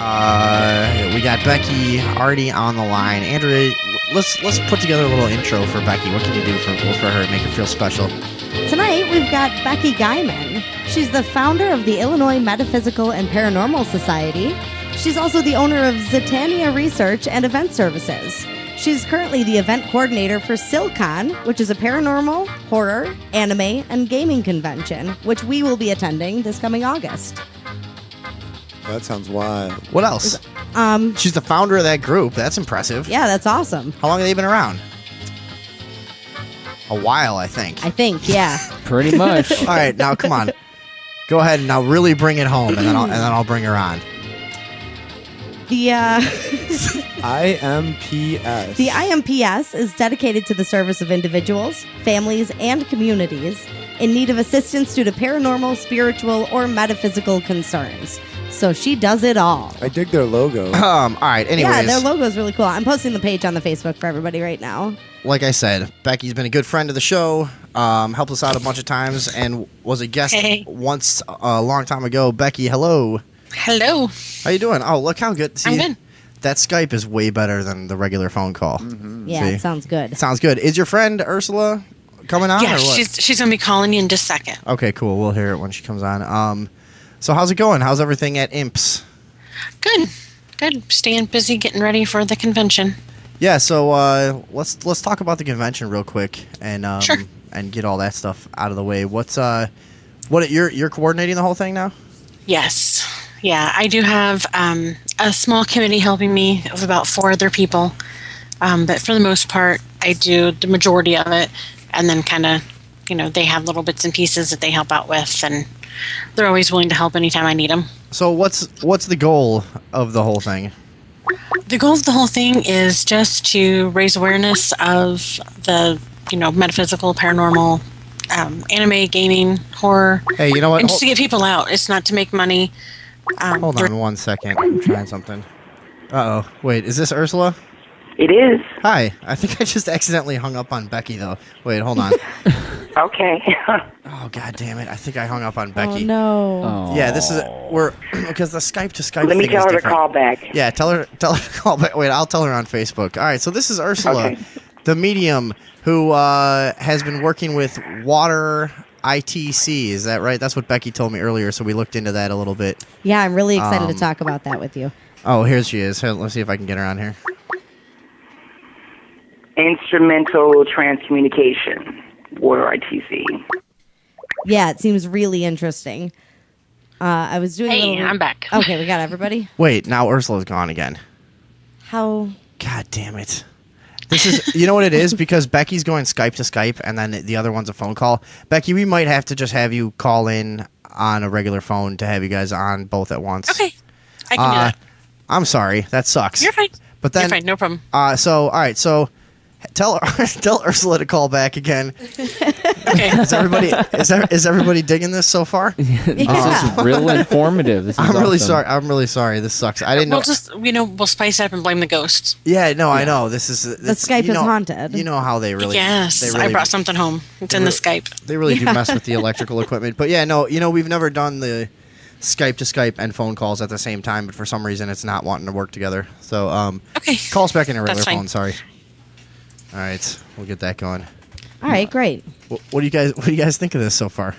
We got Becky already on the line. Andrea, let's put together a little intro for Becky. What can you do for her to make her feel special? Tonight, we've got Becky Guymon. She's the founder of the Illinois Metaphysical and Paranormal Society. She's also the owner of Zitania Research and Event Services. She's currently the event coordinator for SilCon, which is a paranormal, horror, anime, and gaming convention, which we will be attending this coming August. That sounds wild. What else? She's the founder of that group. That's impressive. Yeah, that's awesome. How long have they been around? A while, I think. Yeah. Pretty much. All right, now come on. Go ahead and now really bring it home, and then I'll bring her on. The IMPS. The IMPS is dedicated to the service of individuals, families, and communities in need of assistance due to paranormal, spiritual, or metaphysical concerns. So she does it all. I dig their logo. All right, anyways. Yeah, their logo is really cool. I'm posting the page on the Facebook for everybody right now. Like I said, Becky's been a good friend of the show, helped us out a bunch of times, and was a guest once a long time ago. Becky, hello. Hello. How you doing? Oh, look how good. See, I'm good. That Skype is way better than the regular phone call. Mm-hmm. Yeah, See? it sounds good. Sounds good. Is your friend Ursula coming on? Yeah, or what? she's going to be calling you in just a second. Okay, cool. We'll hear it when she comes on. So how's it going? How's everything at Imps? Good. Staying busy getting ready for the convention. Yeah, so let's talk about the convention real quick and Sure. and get all that stuff out of the way. You're coordinating the whole thing now? Yes. Yeah, I do have a small committee helping me of about 4 other people. But for the most part, I do the majority of it. And then kind of, they have little bits and pieces that they help out with. And they're always willing to help anytime I need them. So what's the goal of the whole thing? The goal of the whole thing is just to raise awareness of the, metaphysical, paranormal, anime, gaming, horror. Hey, you know what? And just to get people out. It's not to make money. Hold on 1 second. I'm trying something. Uh-oh. Wait, is this Ursula? It is. Hi. I think I just accidentally hung up on Becky, though. Wait, hold on. Okay. Oh, God damn it. I think I hung up on Becky. Oh, no. Oh. Yeah, because the Skype to Skype Let me thing tell is her to different. call back. Yeah, tell her to call back. Wait, I'll tell her on Facebook. All right, so this is Ursula, Okay. the medium who has been working with water ITC. Is that right? That's what Becky told me earlier, so we looked into that a little bit. Yeah, I'm really excited to talk about that with you. Oh, here she is. Here, let's see if I can get her on here. Instrumental transcommunication, water ITC. Yeah, it seems really interesting. I was doing a Hey, little... I'm back. Okay, we got everybody. Wait, now Ursula's gone again. How... God damn it. This is, you know what it is? Because Becky's going Skype to Skype, and then the other one's a phone call. Becky, we might have to just have you call in on a regular phone to have you guys on both at once. Okay. I can do that. I'm sorry. That sucks. You're fine. But then, You're fine. No problem. all right. So tell Ursula to call back again. Okay. Is everybody digging this so far? This is real informative. This is I'm really awesome. sorry. I'm really sorry. This sucks. I didn't know. We'll just, we'll spice it up and blame the ghosts. Yeah, no, I know. This is The Skype is haunted. You know how they really. Yes. They really, I brought something home. It's in the Skype. They really do mess with the electrical equipment. But yeah, no, we've never done the Skype to Skype and phone calls at the same time, but for some reason it's not wanting to work together. So Okay. call us back in a regular That's fine. phone. Sorry. All right, we'll get that going. All right, great. What do you guys think of this so far?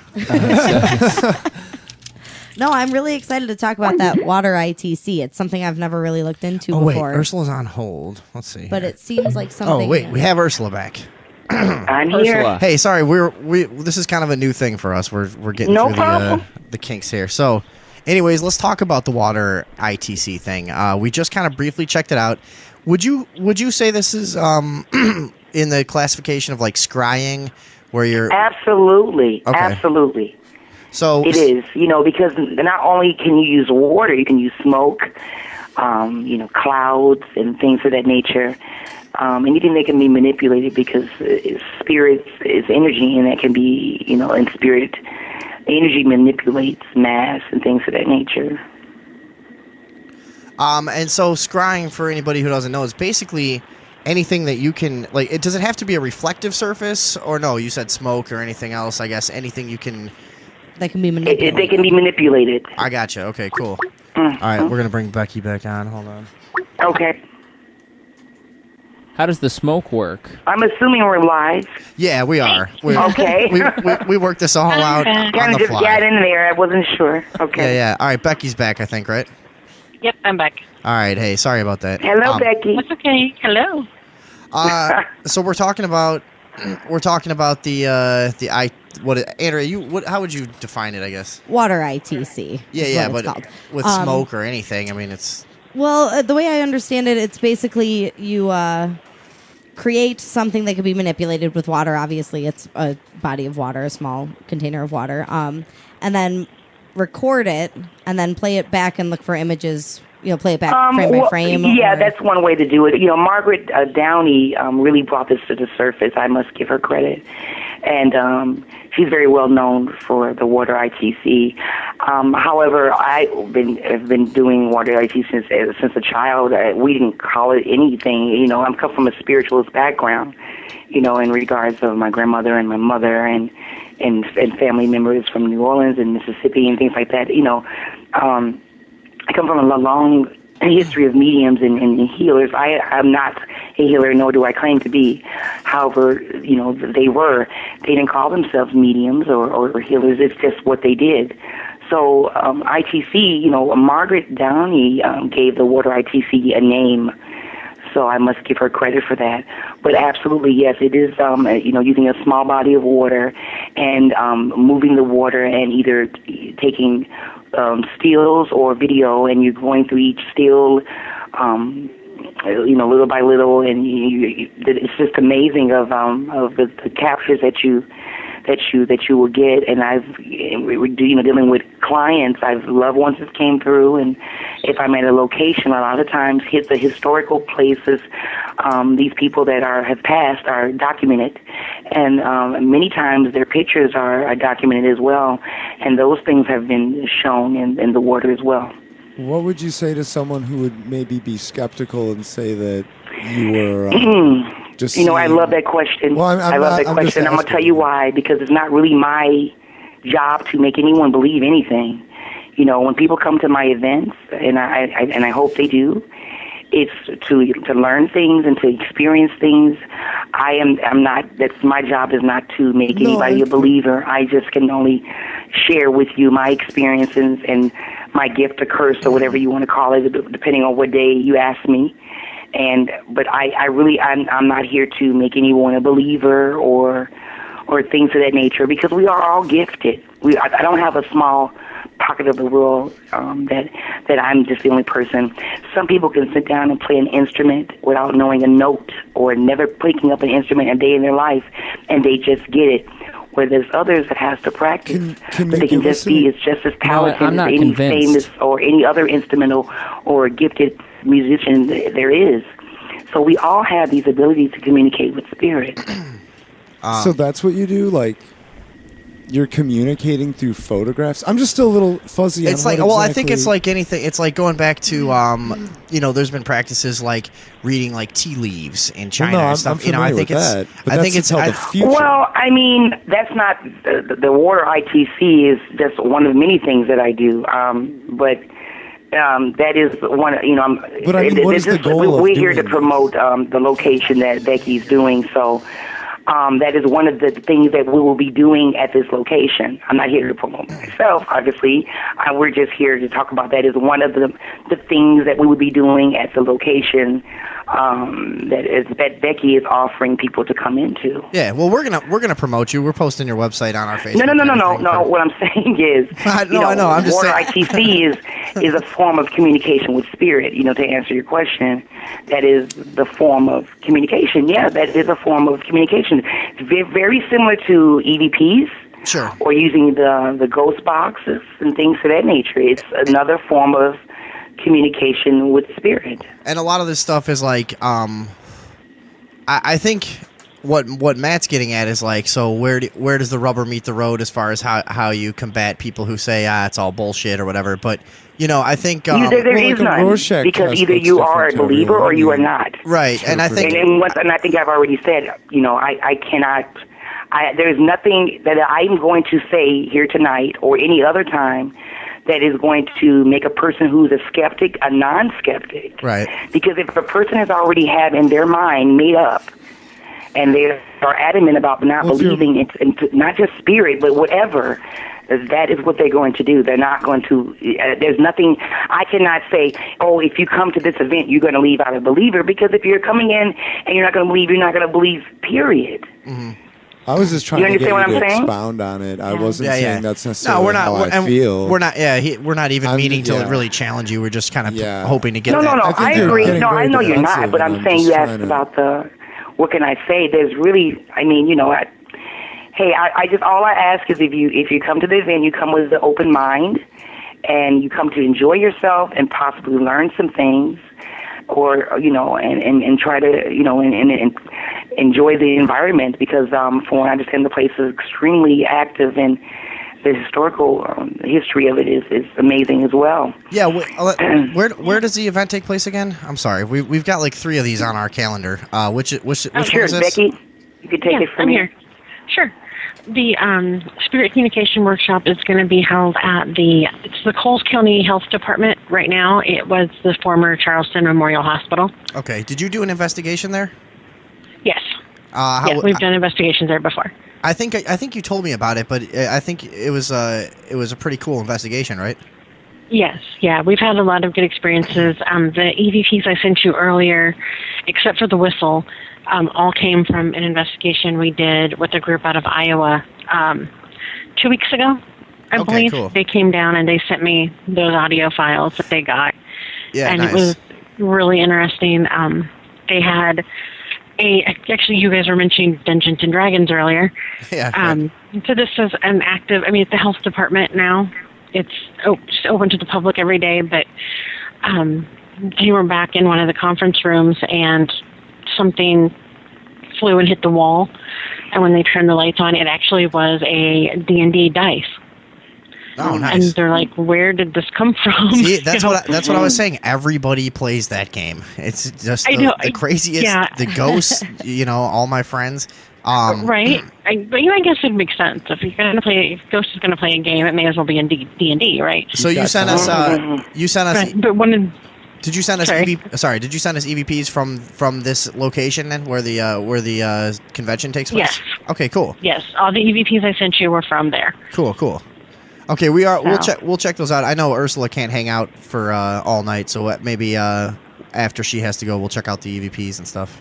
No, I'm really excited to talk about that water ITC. It's something I've never really looked into Oh wait, before. Ursula's on hold. Let's see. But here. it seems like something... Oh wait, we have Ursula back. I'm here. Ursula. Hey, sorry, we this is kind of a new thing for us. We're getting No through problem. the kinks here. So, anyways, let's talk about the water ITC thing. We just kind of briefly checked it out. Would you say this is in the classification of like scrying, where you're Absolutely. Okay. Absolutely. so It is, because not only can you use water, you can use smoke, clouds and things of that nature. Anything that can be manipulated because spirit is energy, and that can be, in spirit, energy manipulates mass and things of that nature. And so scrying, for anybody who doesn't know, is basically anything that you can does it have to be a reflective surface, or no? You said smoke or anything else. I guess anything you can. That can be manipulated. They can be manipulated. I gotcha. Okay, cool. All right, we're going to bring Becky back on. Hold on. Okay. How does the smoke work? I'm assuming we're live. Yeah, we are. Okay. We worked this all out on Kind the of just fly. got in there. I wasn't sure. Okay. Yeah. All right, Becky's back, I think, right? Yep, I'm back. All right. Hey, sorry about that. Hello, Becky. That's okay. Hello. So we're talking about Andrea, how would you define it, I guess? Water ITC. Yeah, is what but it's called. with smoke or anything, I mean, it's Well, the way I understand it, it's basically you create something that can be manipulated with water. Obviously, it's a body of water, a small container of water, and then record it, and then play it back and look for images. Play it back frame by frame. Yeah, that's one way to do it. Margaret Downey really brought this to the surface. I must give her credit. And she's very well known for the water ITC. However, have been doing water ITC since a child. We didn't call it anything. I'm come from a spiritualist background, in regards of my grandmother and my mother and family members from New Orleans and Mississippi and things like that. I come from a long history of mediums and healers. I'm not a healer, nor do I claim to be. However, they were. They didn't call themselves mediums or healers. It's just what they did. So ITC, Margaret Downey gave the water ITC a name. So I must give her credit for that. But absolutely, yes, it is, using a small body of water and moving the water and either taking stills or video, and you're going through each still, little by little, and it's just amazing of the captures that you will get. And we're dealing with clients. I've loved ones that came through, and if I'm at a location, a lot of times hit the historical places. These people that have passed are documented, and many times their pictures are documented as well, and those things have been shown in the water as well. What would you say to someone who would maybe be skeptical and say that you were just... I love that question. Well, I love that question. I'm going to tell you why, because it's not really my job to make anyone believe anything. When people come to my events, and I hope they do, it's to learn things and to experience things. That's my job, is not to make anybody a believer. I just can only share with you my experiences and my gift or curse or whatever you want to call it, depending on what day you ask me. But I'm not here to make anyone a believer or things of that nature, because we are all gifted. I don't have a small pocket of the world that I'm just the only person. Some people can sit down and play an instrument without knowing a note or never picking up an instrument a day in their life, and they just get it. Where there's others that has to practice, but they can just be just as talented as any famous or any other instrumental or gifted musician there is. So we all have these abilities to communicate with spirit. So that's what you do? Like, you're communicating through photographs? I'm just still a little fuzzy on It's like, what I think it's like anything. It's like going back to, there's been practices like reading like tea leaves in China and stuff. I'm familiar with that, but I think it's the future. Well, I mean, that's not the water ITC is just one of many things that I do. But that is one. But I mean, what is the goal? We're here to promote the location that Becky's doing. So. That is one of the things that we will be doing at this location. I'm not here to promote myself, obviously. We're just here to talk about that as one of the things that we will be doing at the location that Becky is offering people to come into. Yeah, well, we're gonna promote you. We're posting your website on our Facebook. No. What I'm saying is, I know. I'm just water saying. ITC is a form of communication with spirit. To answer your question, that is the form of communication. Yeah, that is a form of communication. It's very similar to EVPs. Sure. Or using the ghost boxes and things of that nature. It's another form of communication with spirit. And a lot of this stuff is like, I think what Matt's getting at is like, so where does the rubber meet the road as far as how you combat people who say it's all bullshit or whatever? But I think there is none, because either you are a believer or you are not. Right, and I think and I think I've already said, There's nothing that I'm going to say here tonight or any other time that is going to make a person who's a skeptic a non-skeptic. Right. Because if a person has already had in their mind made up, and they are adamant about not believing in not just spirit, but whatever, that is what they're going to do. They're not going to, there's nothing, I cannot say, oh, if you come to this event, you're going to leave out a believer, because if you're coming in and you're not going to believe, you're not going to believe, period. Mm-hmm. I was just trying to get you to expound on it. I wasn't saying that's necessarily how I feel. We're not. Yeah, we're not even meaning to really challenge you. We're just kind of hoping to get. No, I agree. No, I know you're not. But I'm saying you asked about the. What can I say? There's really. I mean, I just all I ask is if you come to the event, you come with an open mind, and you come to enjoy yourself and possibly learn some things, or and try to and enjoy the environment, because from what I understand, the place is extremely active, and the historical history of it is amazing as well. Yeah, where does the event take place again? I'm sorry, we've got like 3 of these on our calendar. Which one is this? Becky, you could take it from here. Sure. The Spirit Communication Workshop is going to be held at it's the Coles County Health Department right now. It was the former Charleston Memorial Hospital. Okay. Did you do an investigation there? Yes. We've done investigations there before. I think you told me about it, but I think it was a pretty cool investigation, right? Yes. Yeah, we've had a lot of good experiences. The EVPs I sent you earlier, except for the whistle, all came from an investigation we did with a group out of Iowa 2 weeks ago, I believe. Cool. They came down and they sent me those audio files that they got. Yeah, and nice. It was really interesting. They had actually, you guys were mentioning Dungeons and Dragons earlier. Yeah. So this is an active, it's the health department now. It's just open to the public every day, but they were back in one of the conference rooms and something flew and hit the wall. And when they turned the lights on, it actually was a D&D dice. Oh, nice. And they're like, where did this come from? See, that's what I was saying. Everybody plays that game. It's just the craziest, the ghosts, all my friends. Right. I guess it makes sense. If you're going to play, if Ghost is going to play a game, it may as well be in D&D, right? So you sent us. Right, but did you send us Did you send us EVPs from this location then, where the convention takes place? Yes. Okay. Cool. Yes. All the EVPs I sent you were from there. Cool. Okay, we'll check those out. I know Ursula can't hang out for all night, so maybe after she has to go, we'll check out the EVPs and stuff.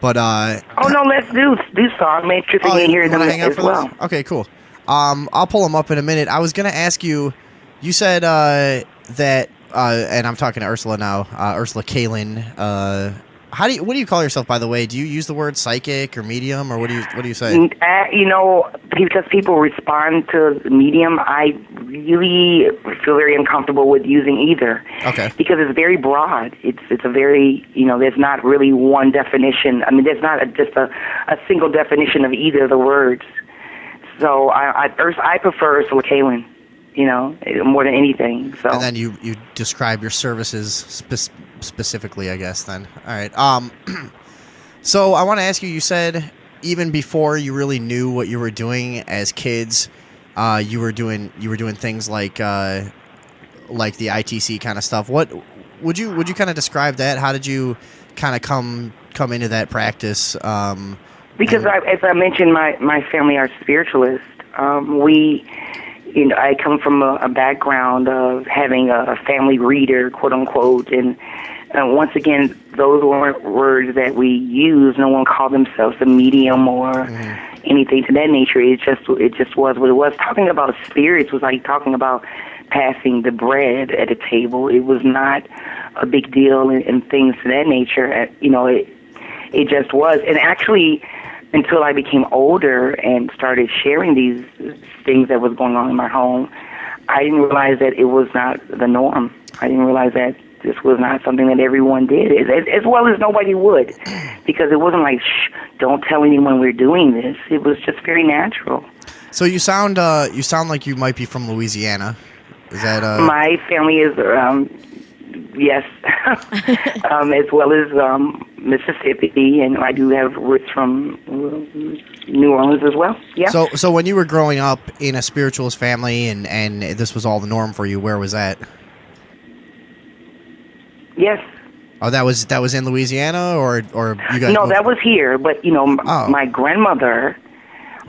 But no, let's do song. Make sure you can hear them as well. Okay, cool. I'll pull them up in a minute. I was gonna ask you. You said that, and I'm talking to Ursula now. Ursula Kalin. What do you call yourself, by the way? Do you use the word psychic or medium, or what do you say? Because people respond to medium, I really feel very uncomfortable with using either. Okay. Because it's very broad. It's a very, there's not really one definition. I mean, there's not just a single definition of either of the words. So I prefer Ursula Kalin, more than anything. So. And then you describe your services specifically, I guess. Then, all right. So I want to ask you. You said even before you really knew what you were doing as kids, you were doing things like the ITC kind of stuff. What would you kind of describe that? How did you kind of come into that practice? Because as I mentioned, my family are spiritualists. I come from a background of having a family reader, quote unquote, and once again, those weren't words that we use. No one called themselves a medium or anything to that nature. It just was what it was. Talking about spirits was like talking about passing the bread at a table. It was not a big deal and things to that nature. It just was. And actually, until I became older and started sharing these things that was going on in my home, I didn't realize that it was not the norm. I didn't realize that this was not something that everyone did, as well as nobody would, because it wasn't like, shh, don't tell anyone we're doing this. It was just very natural. So you sound like you might be from Louisiana. Is that My family is Yes, as well as Mississippi, and I do have roots from New Orleans as well. Yeah. So when you were growing up in a spiritualist family, and this was all the norm for you, where was that? Yes. Oh, that was in Louisiana, or you guys? No, moved? that was here. But my grandmother.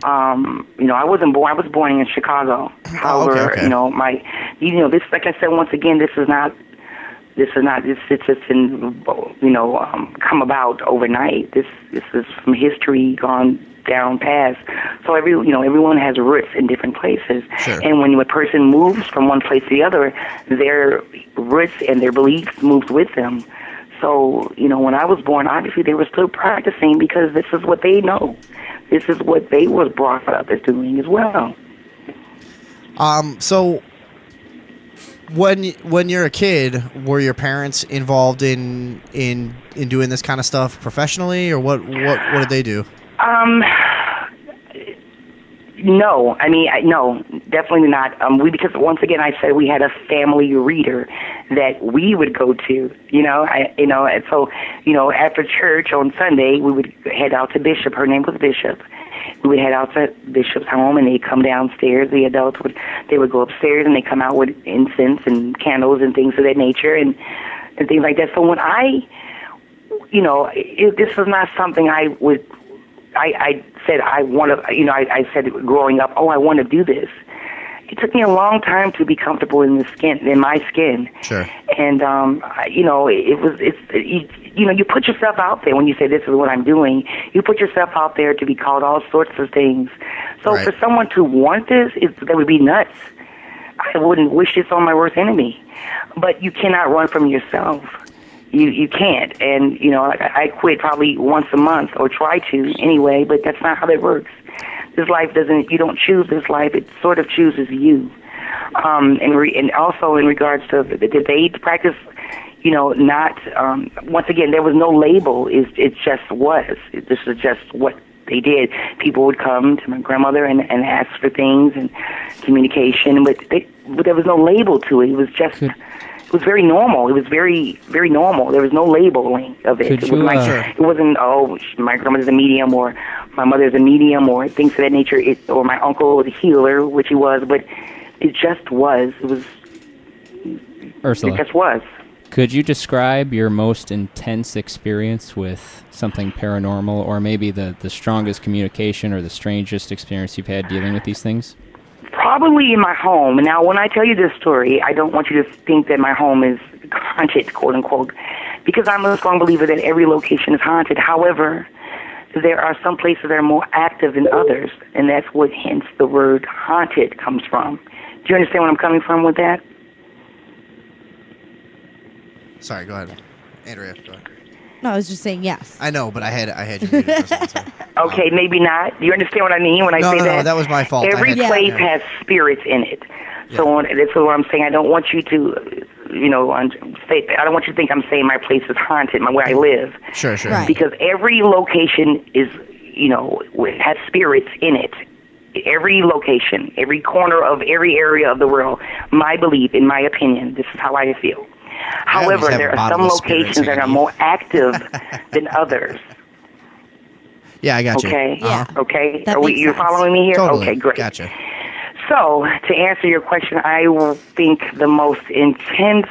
I wasn't born. I was born in Chicago. However, okay. This, like I said, once again, this is it's just come about overnight. This is from history gone down past. So everyone has roots in different places. Sure. And when a person moves from one place to the other, their roots and their beliefs moves with them. So, when I was born, obviously they were still practicing because this is what they know. This is what they was brought up as doing as well. So when you're a kid, were your parents involved in doing this kind of stuff professionally, or what did they do? No, no, definitely not. Because once again, I said we had a family reader that we would go to. And so after church on Sunday, we would head out to Bishop. Her name was Bishop. We would head out to Bishop's home, and they'd come downstairs. The adults would go upstairs, and they come out with incense and candles and things of that nature, and things like that. So when this was not something I would. I said I want to, I said growing up, I want to do this. It took me a long time to be comfortable in my skin. Sure. And you put yourself out there when you say this is what I'm doing. You put yourself out there to be called all sorts of things. So right. For someone to want this, that would be nuts. I wouldn't wish this on my worst enemy. But you cannot run from yourself. You can't, and I quit probably once a month or try to anyway, but that's not how that works. This life you don't choose this life; it sort of chooses you. And also in regards to did they practice, not once again there was no label. It just was. This is just what they did. People would come to my grandmother and ask for things and communication, but there was no label to it. It was just. It was very normal. It was very, very normal. There was no labeling of it. It wasn't, my grandmother's a medium or my mother's a medium or things of that nature, or my uncle was a healer, which he was, but it just was. It was. Ursula. It just was. Could you describe your most intense experience with something paranormal, or maybe the strongest communication or the strangest experience you've had dealing with these things? Probably in my home. Now, when I tell you this story, I don't want you to think that my home is haunted, quote unquote, because I'm a strong believer that every location is haunted. However, there are some places that are more active than others, and that's what hence the word haunted comes from. Do you understand where I'm coming from with that? Sorry, go ahead, Andrea. Go ahead. No, I was just saying yes. I know, but I had you muted for a second. Okay, maybe not. Do you understand what I mean when I say that? No, that was my fault. Every place has spirits in it. Yeah. So that's what I'm saying. I don't want you to, I don't want you to think I'm saying my place is haunted, where I live. Sure. Right. Because every location is, has spirits in it. Every location, every corner of every area of the world, my belief, in my opinion, this is how I feel. However, there are some locations that are more active than others. Yeah, I got you. Okay. Yeah. Okay. You're following me here? Totally. Okay, great. Gotcha. So, to answer your question, I think the most intense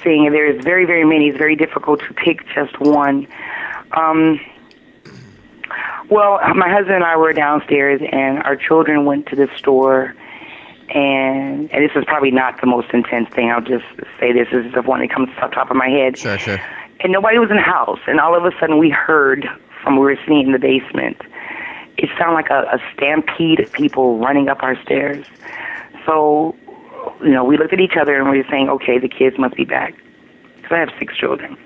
thing, and there's very, very many, it's very difficult to pick just one. Well, my husband and I were downstairs, and our children went to the store, and this is probably not the most intense thing. I'll just say this is the one that comes off the top of my head. Sure. And nobody was in the house, and all of a sudden we heard from we were sitting in the basement. It sounded like a stampede of people running up our stairs. So, we looked at each other and we were saying, okay, the kids must be back. Because I have 6 children.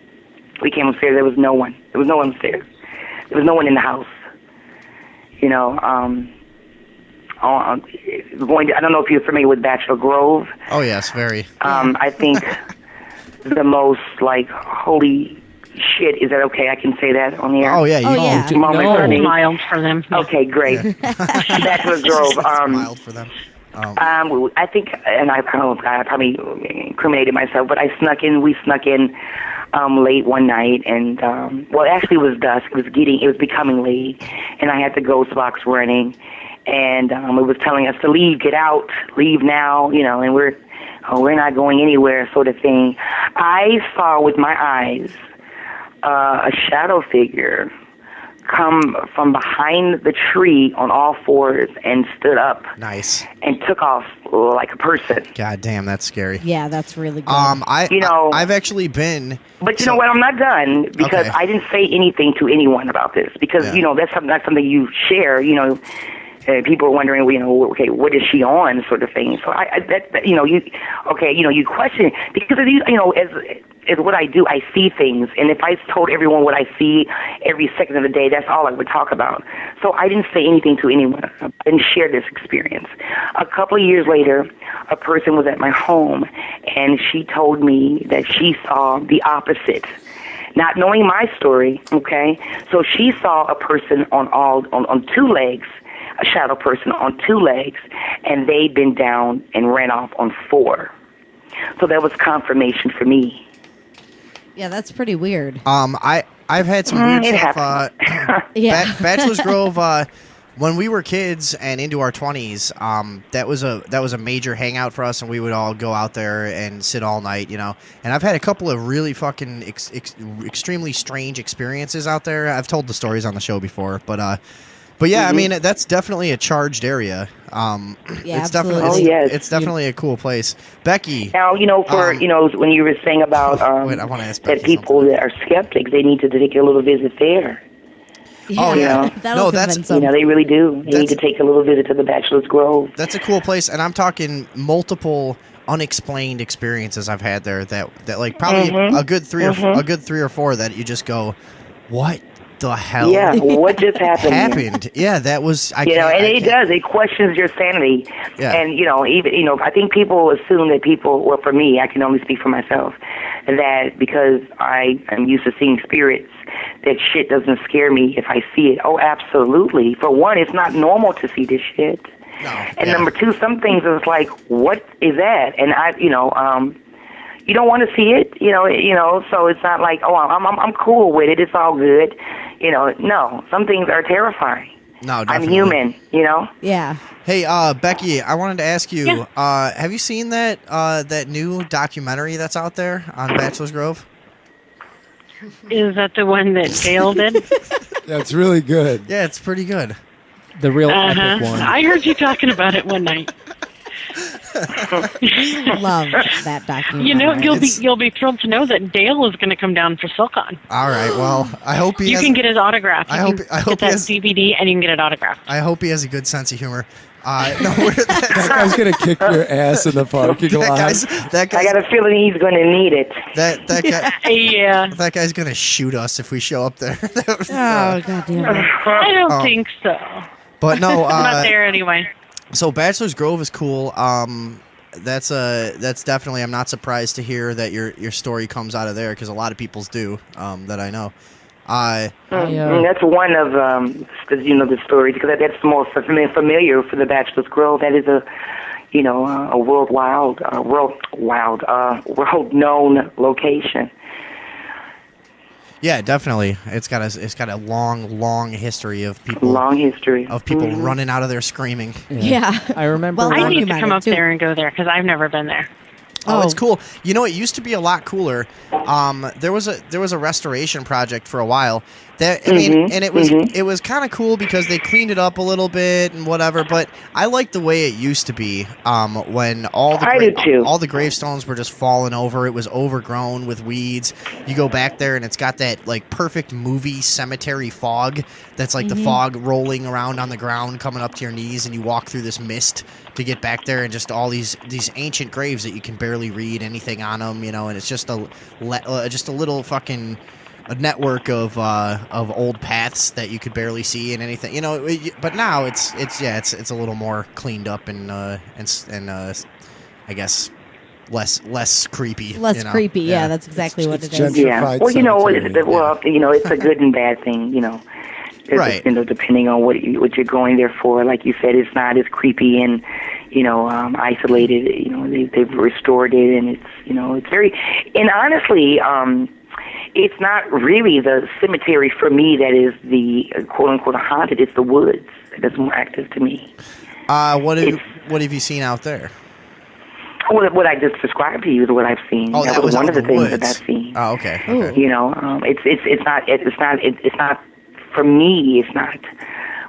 We came upstairs, there was no one. There was no one upstairs. There was no one in the house. I don't know if you're familiar with Bachelor Grove. Oh, yes, very. I think the most, holy shit, is that okay? I can say that on the air? Oh, yeah. Moment for me. Mild for them. Okay, great. Bachelor Grove. Mild for them. I think, and I probably incriminated myself, but we snuck in late one night, and actually it was dusk. It was becoming late, and I had the ghost box running, and it was telling us to leave, get out, leave now, and we're not going anywhere, sort of thing. I saw with my eyes a shadow figure come from behind the tree on all fours and stood up. Nice. And took off like a person. God damn, that's scary. Yeah, that's really good. I've actually been. But you know what? I'm not done because I didn't say anything to anyone about this because that's something you share. People are wondering, okay, what is she on, sort of thing. So you question because as what I do, I see things, and if I told everyone what I see every second of the day, that's all I would talk about. So I didn't say anything to anyone. I didn't share this experience. A couple of years later, a person was at my home, and she told me that she saw the opposite. Not knowing my story, okay? So she saw a person on two legs, a shadow person on two legs, and they bent down and ran off on four. So that was confirmation for me. Yeah, that's pretty weird. I've had some weird stuff. Bachelor's Grove. When we were kids and into our 20s, that was a major hangout for us, and we would all go out there and sit all night, And I've had a couple of really fucking extremely strange experiences out there. I've told the stories on the show before, but yeah, I mean that's definitely a charged area. It's definitely it's definitely a cool place. Becky. Now when you were saying about wait, I want to ask Becky that people that are skeptics, they need to take a little visit there. Yeah, they really do. They need to take a little visit to the Bachelor's Grove. That's a cool place, and I'm talking multiple unexplained experiences I've had there. That like probably a good three or four that you just go, what the hell? Yeah, what just happened? Yeah, that was. It questions your sanity. Yeah. And I think people assume that well, for me, I can only speak for myself, that because I am used to seeing spirits, that shit doesn't scare me if I see it. Oh, absolutely. For one, it's not normal to see this shit. No. And number two, some things is like, what is that? And you don't want to see it, so it's not like, oh, I'm cool with it, it's all good. No, some things are terrifying. No, definitely. I'm human, Yeah. Hey, Becky, I wanted to ask you, have you seen that new documentary that's out there on Bachelor's Grove? Is that the one that Dale did? Yeah, it's really good. Yeah, it's pretty good. The real epic one. I heard you talking about it one night. Love that documentary. You'll be thrilled to know that Dale is going to come down for SilkCon. All right. Well, I hope you can get his autograph. I hope get that DVD and you can get it autographed. I hope he has a good sense of humor. That guy's gonna kick your ass in the parking lot. I got a feeling he's gonna need it. That guy. Yeah. That guy's gonna shoot us if we show up there. God damn it. I don't think so. But no, I'm not there anyway. So Bachelor's Grove is cool. That's definitely. I'm not surprised to hear that your story comes out of there because a lot of people's do that I know. That's one of the stories because that's more familiar for the Bachelor's Grove. That is a world known location. Yeah, definitely. It's got a long history of people. Running out of there screaming. Yeah. I remember. Well, I need to come up there and go there because I've never been there. Oh, it's cool. It used to be a lot cooler. There was a restoration project for a while. And it was kind of cool because they cleaned it up a little bit and whatever. But I like the way it used to be when all the gravestones were just falling over. It was overgrown with weeds. You go back there and it's got that like perfect movie cemetery fog. That's like the fog rolling around on the ground, coming up to your knees, and you walk through this mist to get back there, and just all these ancient graves that you can barely read anything on them, and it's just a little fucking a network of old paths that you could barely see and anything, but now it's a little more cleaned up and I guess less creepy. Less creepy, yeah, that's exactly what it is. Yeah. Well, it's a good and bad thing, Right. Depending on what you're going there for. Like you said, it's not as creepy and, isolated. They've restored it, and it's very. And honestly, it's not really the cemetery for me that is the quote unquote haunted. It's the woods that's more active to me. What have you seen out there? What I just described to you is what I've seen. Oh, that was one of the things woods. that I've seen. Oh, okay. It's not for me. It's not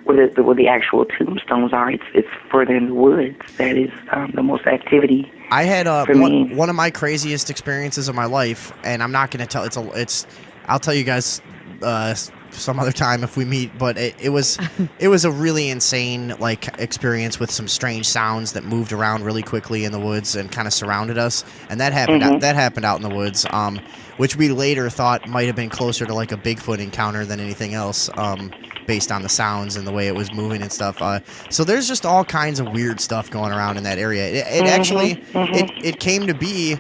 where the actual tombstones are. It's further in the woods. That is the most activity. I had for me. one of my craziest experiences of my life, and I'm not going to tell. I'll tell you guys some other time if we meet. But it was a really insane experience with some strange sounds that moved around really quickly in the woods and kind of surrounded us. And that happened. That happened out in the woods, which we later thought might have been closer to like a Bigfoot encounter than anything else. Based on the sounds and the way it was moving and stuff. So there's just all kinds of weird stuff going around in that area. It actually it came to be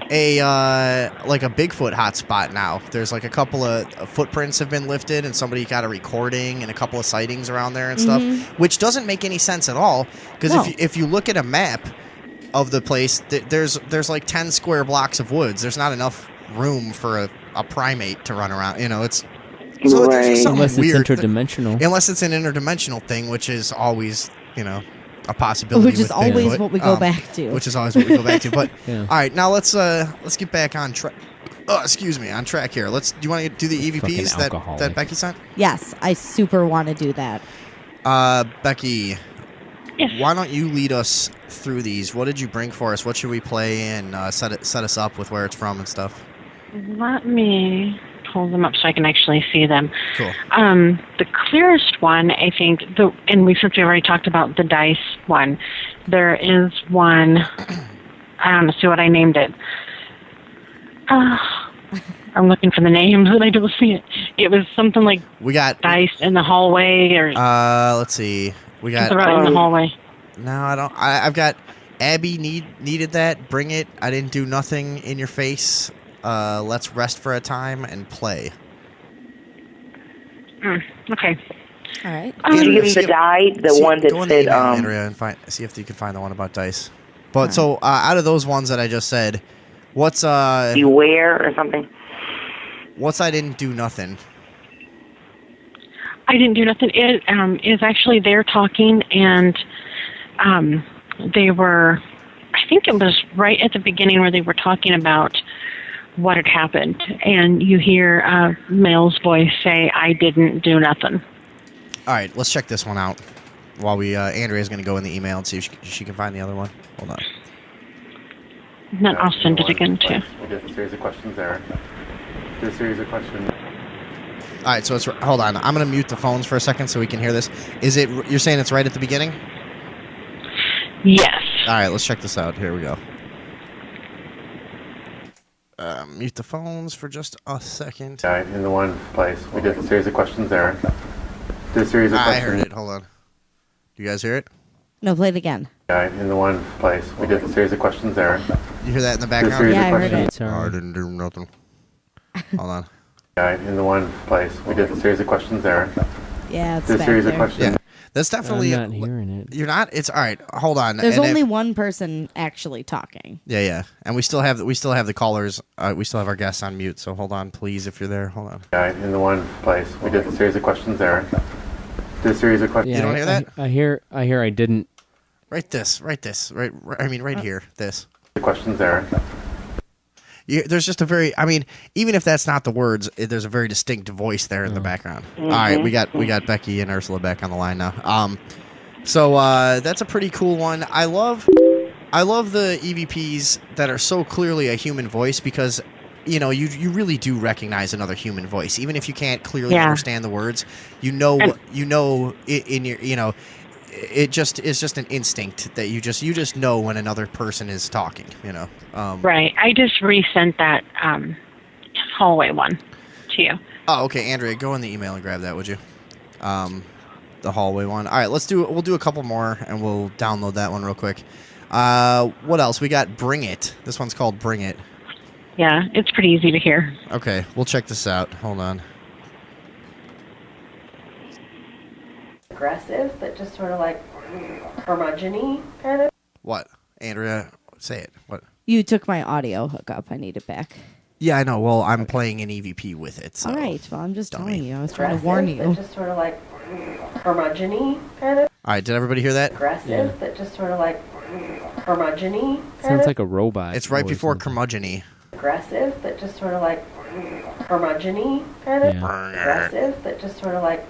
a Bigfoot hotspot now. There's like a couple of footprints have been lifted and somebody got a recording and a couple of sightings around there and stuff, which doesn't make any sense at all because if you look at a map of the place, there's like 10 square blocks of woods. There's not enough room for a primate to run around. It's so right. there's just something Unless it's weird. interdimensional. Unless it's an interdimensional thing, which is always, a possibility. Which is with always Bigfoot. what we go back to. Which is always what we go back to. But Yeah. all right, now let's get back on track. Oh, excuse me, on track here. Do you want to do the EVPs that Becky sent? Yes, I super want to do that. Becky, Yes. why don't you lead us through these? What did you bring for us? What should we play and set us up with where it's from and stuff? Let me pull them up so I can actually see them. Cool. The clearest one, I think, and since we already talked about the dice one, there is one. I don't know, see what I named it. I'm looking for the names and I don't see it. It was something like We got dice in the hallway or let's see. We got something right in the hallway. No, I don't. I've got Abby needed that. Bring it. I didn't do nothing in your face. Let's rest for a time and play. Okay. All right. Did you give me the die? The one that go in said the email, Andrea, and see if you can find the one about dice. But so out of those ones that I just said, what's beware or something? What's I didn't do nothing? I didn't do nothing. It is actually they're talking and they were, I think it was right at the beginning where they were talking about what had happened, and you hear a male's voice say, "I didn't do nothing." All right, let's check this one out. While Andrea's going to go in the email and see if she can find the other one. Hold on. And then I'll send it again too. We did a series of questions there. Did a series of questions. All right, so hold on. I'm going to mute the phones for a second so we can hear this. You're saying it's right at the beginning? Yes. All right, let's check this out. Here we go. Mute the phones for just a second. In the one place. We did a series of questions there. Did a series of questions. I heard it. Hold on. Do you guys hear it? No, play it again. In the one place. We did a series of questions there. You hear that in the Did a background? series Yeah, of I heard questions. it. Sorry. I didn't do nothing. Hold on. In the one place. We did a series of questions there. Yeah, it's Did a back series of there. questions. Yeah. That's definitely... I'm not hearing it. You're not? It's... All right, hold on. There's And only one person actually talking. Yeah. And we still have the callers. We still have our guests on mute, so hold on, please, if you're there. Hold on. In the one place. We did a series of questions there. Did a series of questions. Yeah, don't hear that? I hear I didn't. Write this. Right here. This. Questions there. There's just a very... I mean, even if that's not the words, there's a very distinct voice there in the background. All right, we got Becky and Ursula back on the line now. So that's a pretty cool one. I love the EVPs that are so clearly a human voice because you really do recognize another human voice, even if you can't clearly understand the words. In your it's just an instinct that you just know when another person is talking. Right. I just resent that hallway one to you. Oh, okay, Andrea, go in the email and grab that, would you? The hallway one. All right, we'll do a couple more, and we'll download that one real quick. What else? We got Bring It. This one's called Bring It. Yeah, it's pretty easy to hear. Okay, we'll check this out. Hold on. Aggressive, but just sort of like curmudgeon-y kind of. What? Andrea, say it. What? You took my audio hookup. I need it back. Yeah, I know. Well, I'm playing an EVP with it. So. All right. Well, I'm just Dummy. telling you. I was trying to warn you. Just sort of like curmudgeon-y kind of. All right, did everybody hear that? Aggressive, but just sort of like curmudgeon-y. Sounds like a robot. It's right or before something. curmudgeon-y. Aggressive, but just sort of like curmudgeon-y kind of. Yeah. Aggressive, but just sort of like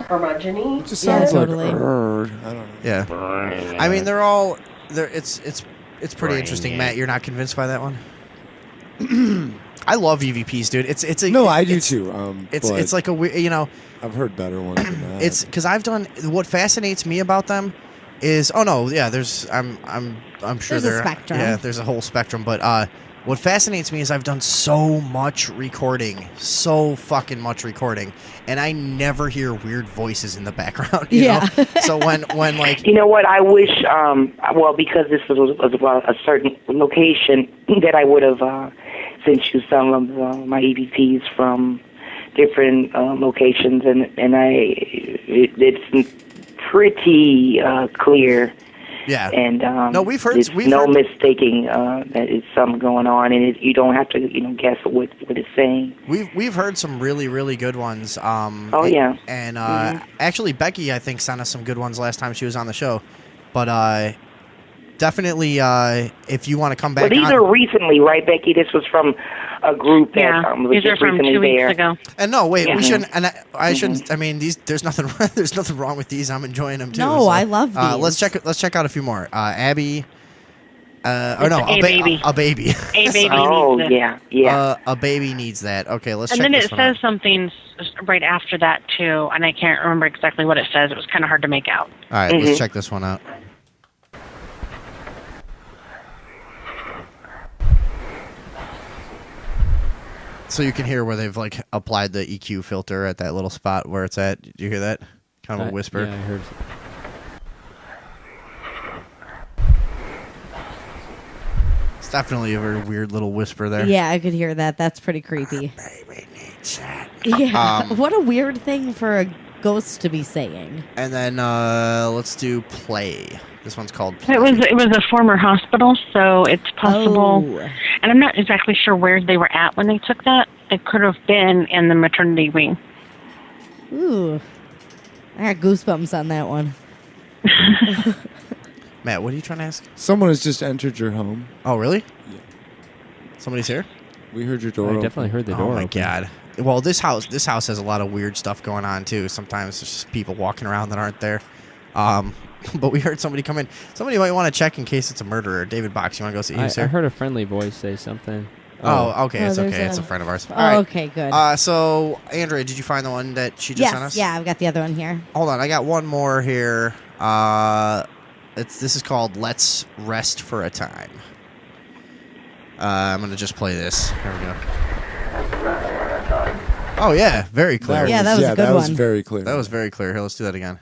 curmudgeon-y. It just Yeah, sounds totally. like I don't know. Yeah. I mean, they're all. It's pretty interesting, Matt. You're not convinced by that one? I love EVPs, dude. It's a No, I do it's- too. It's like a I've heard better ones than that. it's because I've done what fascinates me about them is I'm sure There's a there spectrum. yeah there's a whole spectrum, but what fascinates me is I've done so fucking much recording, and I never hear weird voices in the background. You Yeah. know? So when like You know what? I wish, well, because this was about a certain location, that I would have sent you some of my EVPs from different locations, and it's pretty clear. yeah And No, we've heard- there's we've no heard- mistaking that it's something going on, and you don't have to guess what it's saying. we've heard some really good ones. Oh, yeah. And actually Becky I think sent us some good ones last time she was on the show, but definitely if you want to come back Well, these on, are recently, right, Becky? This was from a group that was these are just from recently 2 weeks there. ago. and no wait Yeah. we shouldn't, and I shouldn't. I mean, there's nothing wrong with these. I'm enjoying them too. No, I love Let's these. check out a few more. Abby, It's a baby. a baby. A baby Oh, needs it. yeah. A baby needs that. Okay, let's And check then this it one says out. something right after that too, and I can't remember exactly what it says. It was kind of hard to make out. All right, let's check this one out. So you can hear where they've like applied the EQ filter at that little spot where it's at. Did you hear that? Kind of a whisper. Yeah, I heard. It's definitely a very weird little whisper there. Yeah, I could hear that. That's pretty creepy. Baby needs that. Yeah. What a weird thing for a ghost to be saying. And then let's do play. This one's called Play. It was a former hospital, so it's possible. Oh. And I'm not exactly sure where they were at when they took that. It could have been in the maternity wing. Ooh. I got goosebumps on that one. Matt, what are you trying to ask? Someone has just entered your home. Oh, really? Yeah. Somebody's here? We heard your door I open. definitely heard the Oh door. my open. god. Well, this house has a lot of weird stuff going on too. Sometimes there's just people walking around that aren't there. But we heard somebody come in. Somebody might want to check in case it's a murderer. David Box, you want to go see who's I here? heard a friendly voice say something. Oh, okay, Oh, it's there's okay. It's a a- friend of ours. Oh, All right. okay, good. So, Andrea, did you find the one that she just sent us? Yes, yeah, I've got the other one here. Hold on, I got one more here. This is called "Let's Rest for a Time." I'm gonna just play this. Here we go. Oh yeah, very clear. Yeah, that was a good that was one. very clear. That was very clear. Here, let's do that again.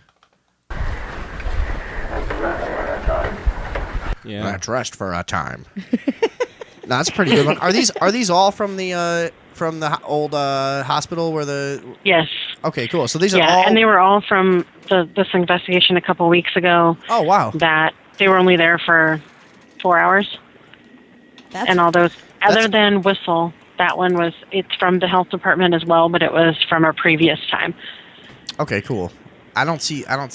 Yeah. Let's rest for a time. No, that's a pretty good one. Are these all from the old hospital where the? Yes. Okay, cool. So these are Yeah, all. and they were all from this investigation a couple weeks ago. Oh wow. That they were only there for 4 hours, That's and all those. Other that's- than Whistle, that one it's from the health department as well, but it was from a previous time. Okay, cool. I don't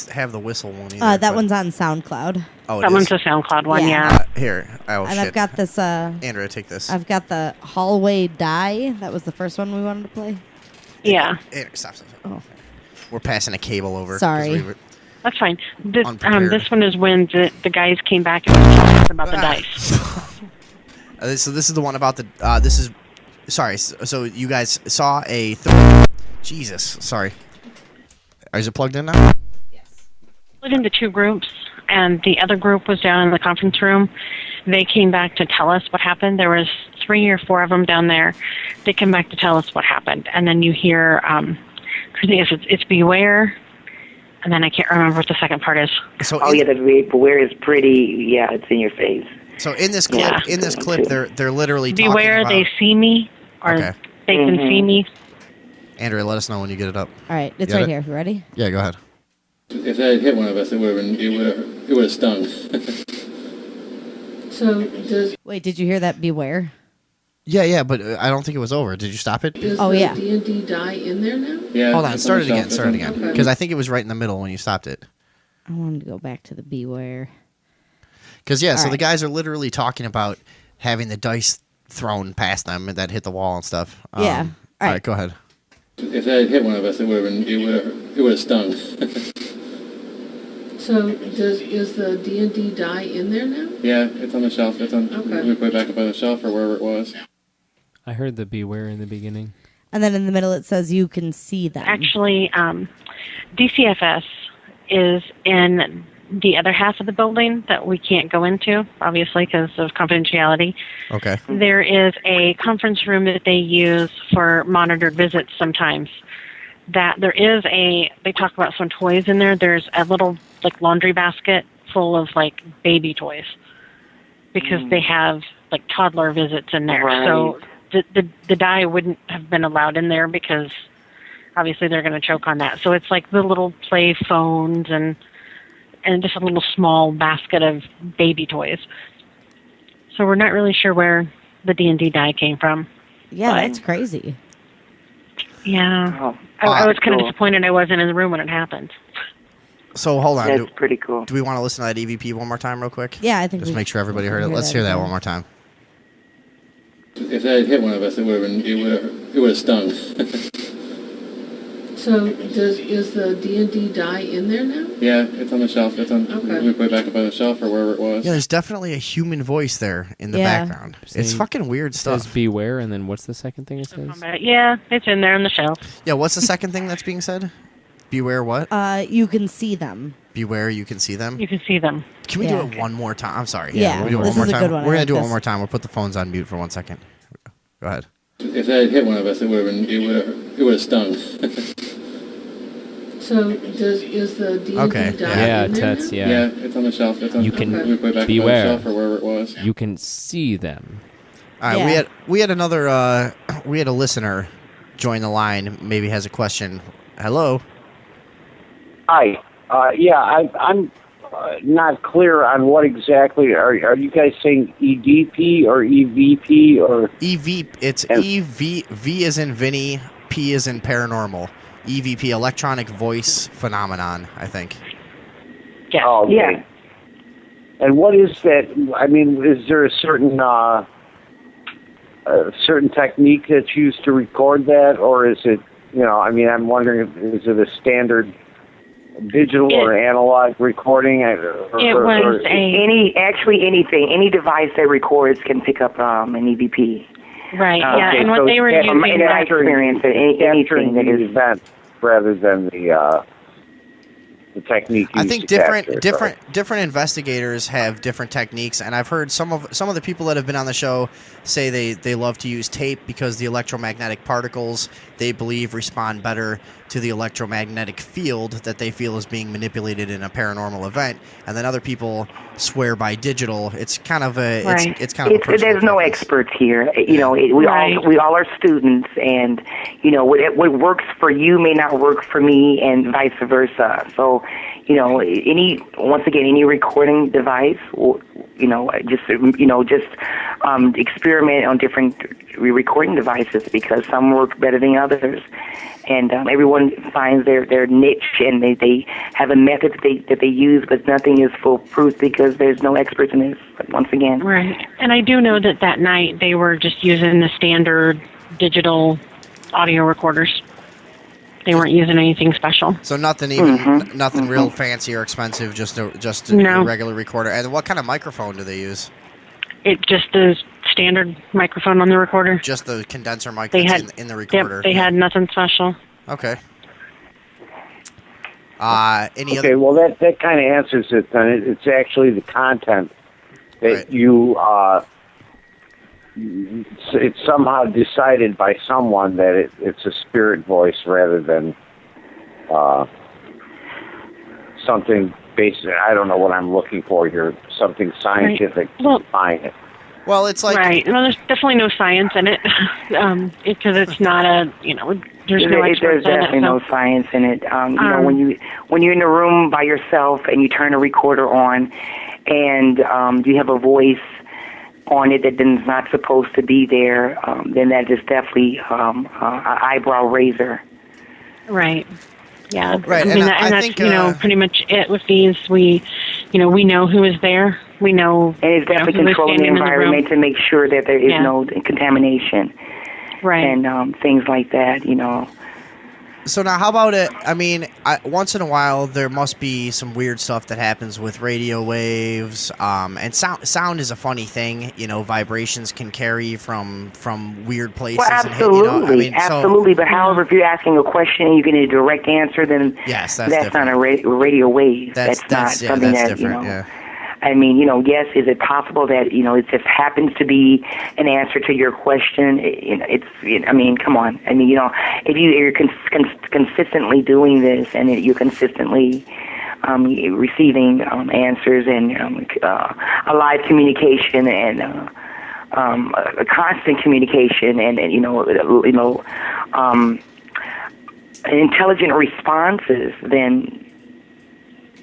have the Whistle one either. that but- one's on SoundCloud. Oh, it That is? one's a SoundCloud one, Yeah. yeah. Here. Oh And shit. I've got this Andrea, take this. I've got the hallway die. That was the first one we wanted to play. Yeah, Andrea, stop. Oh. We're passing a cable over. 'cause Sorry. we were- that's fine. This Unprepared. one is when the guys came back and was telling us about the Ah. dice. So this is the one about the. This is. Sorry. So you guys saw a. Jesus. Sorry. Is it plugged in now? Split into two groups, and the other group was down in the conference room. They came back to tell us what happened. There was 3 or 4 of them down there. They came back to tell us what happened, and then you hear, I think it's beware, and then I can't remember what the second part is. So Oh, yeah, the beware is pretty, yeah, it's in your face. So in this clip, Yeah. they're literally talking Beware, about. they see me, or Okay. they can see me. Andrea, let us know when you get it up. All right, it's Got right it? here. You ready? Yeah, go ahead. If they had hit one of us, it would have stung. So does Wait, did you hear that? Beware. Yeah, but I don't think it was over. Did you stop it? is Oh, the yeah. D&D die in there now? Yeah. Hold on, it's start it the again. shelf. Start it again. Okay. Because I think it was right in the middle when you stopped it. I wanted to go back to the beware. Because, yeah, so All the right. guys are literally talking about having the dice thrown past them that hit the wall and stuff. Yeah. All right, go ahead. If that had hit one of us, it would have stung. So is the D&D die in there now? Yeah, it's on the shelf. It's on. Okay. We put it back up on the shelf or wherever it was. I heard the beware in the beginning. And then in the middle it says you can see them. Actually, DCFS is in the other half of the building that we can't go into, obviously, because of confidentiality. Okay. There is a conference room that they use for monitored visits sometimes. That there is they talk about some toys in there. There's a little, like, laundry basket full of, like, baby toys. Because they have, like, toddler visits in there. Right. So the dye wouldn't have been allowed in there because obviously they're going to choke on that. So it's like the little play phones and just a little small basket of baby toys. So we're not really sure where the D&D dye came from. Yeah, But- that's crazy. Yeah. Oh, I was kind of cool. disappointed I wasn't in the room when it happened. So, hold on. That's pretty cool. Do we want to listen to that EVP one more time real quick? Yeah, I think Just we make sure everybody heard it. hear Let's that hear that again. one more time. If that had hit one of us, it would have stung. So is the D&D die in there now? Yeah, it's on the shelf. It's on. Okay. We put it back up on the shelf or wherever it was. Yeah, there's definitely a human voice there in the Yeah. background. It's Saying- fucking weird It says stuff. beware, and then what's the second thing it says? Yeah, it's in there on the shelf. Yeah, what's the second thing that's being said? Beware what? You can see them. Beware you can see them. You can see them. Can we Yeah. do it one more time? I'm sorry. Yeah, can we do it this one more is a time? good one. I We're gonna like do it this. one more time. We'll put the phones on mute for 1 second. Go ahead. If that had hit one of us, it would have stung. So is the D&D Okay, die Yeah, in there Tets, now? yeah. Yeah, it's on the shelf. It's on. You can We put it back beware. up on the shelf or wherever it was. You can see them. All right, Yeah. we had another we had a listener join the line. Maybe has a question. Hello. Hi. I'm not clear on what exactly are you guys saying EDP or EVP or EV. It's EV. V is in Vinny. P is in paranormal. EVP, electronic voice phenomenon. I think. Yes. Oh, okay. Yeah. And what is that? I mean, is there a certain technique that's used to record that, or is it? I mean, I'm wondering, is it a standard digital or analog recording? Anything, any device that records can pick up an EVP. Right, yeah, Okay, and so what they were it's using... in my experience, anything that is... event rather than the technique. I used think to capture it, right? different investigators have different techniques, and I've heard some of the people that have been on the show say they love to use tape because the electromagnetic particles they believe respond better to the electromagnetic field that they feel is being manipulated in a paranormal event, and then other people swear by digital. It's kind of a Right. it's kind of a personal there's no preference. experts here. We Right. all are students, and what works for you may not work for me, and vice versa. So, any recording device, just experiment on different recording devices because some work better than others, and everyone finds their niche, and they have a method that they use, but nothing is foolproof because there's no experts in this. Once again, Right. And I do know that night they were just using the standard digital audio recorders. They weren't using anything special. So nothing nothing real fancy or expensive, just a No. regular recorder. And what kind of microphone do they use? It just is standard microphone on the recorder. Just the condenser mic They that's had in the recorder. Yep, they had nothing special. Okay. Any Okay, other? well, that kind of answers it. Then it's actually the content that Right. you. It's somehow decided by someone that it's a spirit voice rather than something basic. I don't know what I'm looking for here. Something scientific Well- behind it. Well, it's like Right. Well, there's definitely no science in it because it's not there's no experts there's in definitely it. no So. science in it. When you're in a room by yourself and you turn a recorder on, and you have a voice on it that is not supposed to be there, then that is definitely an eyebrow raiser. Right. Yeah. Right, I mean, and and I that's think, pretty much it with these. We know who is there. We know. And it's definitely who is controlling the standing in the room. environment to make sure that there is Yeah. no contamination. Right. And things like that, So now, how about it? I mean, once in a while, there must be some weird stuff that happens with radio waves. And sound is a funny thing. Vibrations can carry from weird places. Well, absolutely, absolutely. But however, if you're asking a question and you get a direct answer, then yes, that's not a radio wave. That's not something that different. Yeah. I mean, yes, is it possible that, it just happens to be an answer to your question? I mean, come on. I mean, if you're consistently doing this and you're consistently receiving answers and a live communication and a constant communication and intelligent responses, then,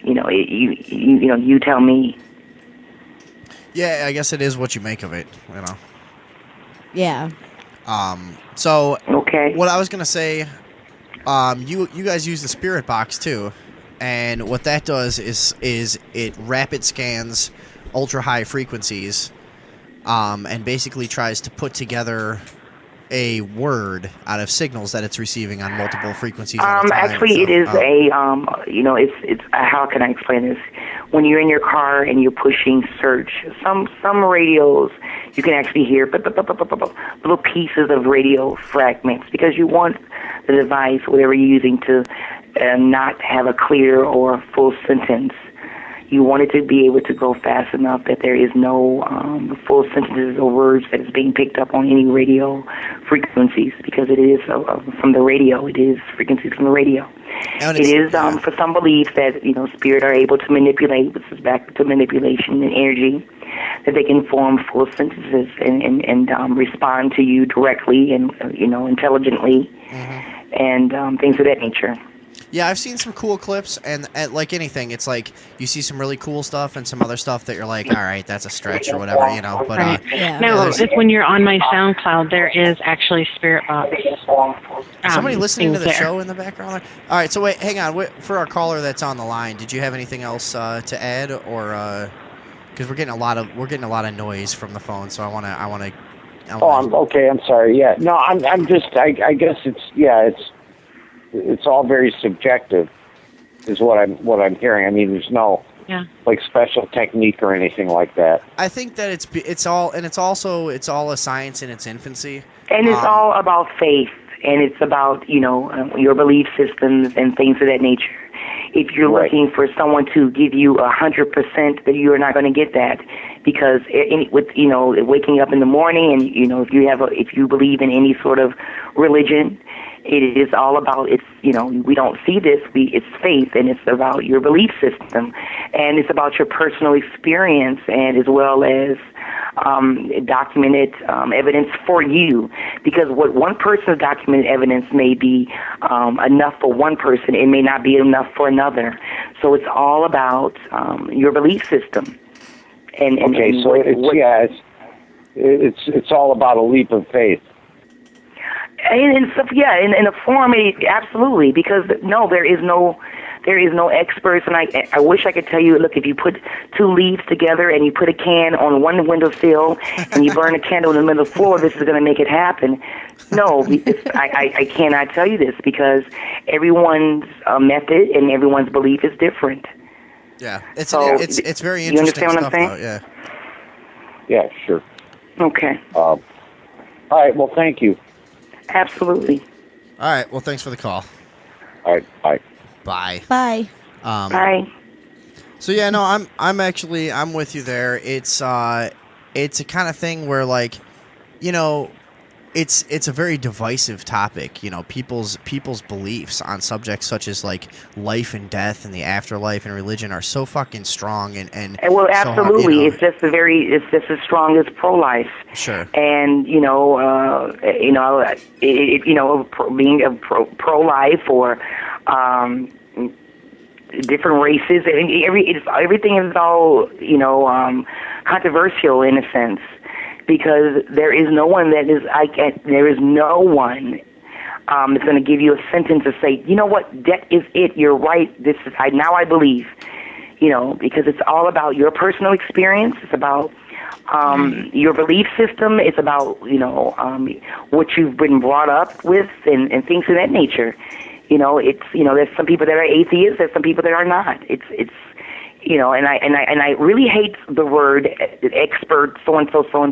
you tell me. Yeah, I guess it is what you make of it, Yeah. So okay. What I was gonna say, you guys use the spirit box too, and what that does is it rapid scans ultra high frequencies, and basically tries to put together a word out of signals that it's receiving on multiple frequencies at a time. Actually, it is it's how can I explain this? When you're in your car and you're pushing search, some radios you can actually hear little pieces of radio fragments because you want the device, whatever you're using, to not have a clear or full sentence. You want it to be able to go fast enough that there is no full sentences or words that is being picked up on any radio frequencies, because it is from the radio. It is frequencies from the radio. It is for some beliefs that spirit are able to manipulate. This is back to manipulation and energy, that they can form full sentences and respond to you directly and intelligently, and things of that nature. Yeah, I've seen some cool clips, and like anything, it's like you see some really cool stuff and some other stuff that you're like, all right, that's a stretch or whatever, But right. No, it's when you're on my SoundCloud, there is actually Spirit Box. Somebody listening to the there. show in the background. All right, so wait, hang on. For our caller that's on the line, did you have anything else to add, or because we're getting a lot of noise from the phone, so I want to. I'm okay. I'm sorry. Yeah, no, I'm just. I guess it's all very subjective, is what I'm hearing. I mean, there's no like special technique or anything like that. I think that it's all a science in its infancy, and it's all about faith, and it's about your belief systems and things of that nature. If you're looking for someone to give you 100%, that you are not going to get that, because waking up in the morning and if you believe in any sort of religion, it is all about we don't see this, it's faith, and it's about your belief system, and it's about your personal experience, and as well as documented evidence for you, because what one person's documented evidence may be enough for one person, it may not be enough for another. So it's all about your belief system. And so it's all about a leap of faith. And stuff, in a form, absolutely, because there is no experts, and I wish I could tell you, look, if you put two leaves together and you put a can on one windowsill and you burn a candle in the middle of the floor, this is going to make it happen. No, I cannot tell you this, because everyone's method and everyone's belief is different. Yeah, it's very interesting. You understand what stuff, I'm saying? Though, yeah, sure. Okay. All right. Well, thank you. Absolutely. All right. Well, thanks for the call. All right. Bye. Bye. Bye. Bye. So yeah, no, I'm with you there. It's a kind of thing where, like, it's a very divisive topic. People's beliefs on subjects such as like life and death and the afterlife and religion are so fucking strong and well, absolutely, it's just as strong as pro-life. Sure. And being a pro-life or different races, everything is all controversial in a sense. because there is no one that is there is no one that's going to give you a sentence to say, you know what, that is it. You're right. This is now I believe. Because it's all about your personal experience. It's about your belief system. It's about what you've been brought up with and things of that nature. There's some people that are atheists. There's some people that are not. It's and I really hate the word expert so and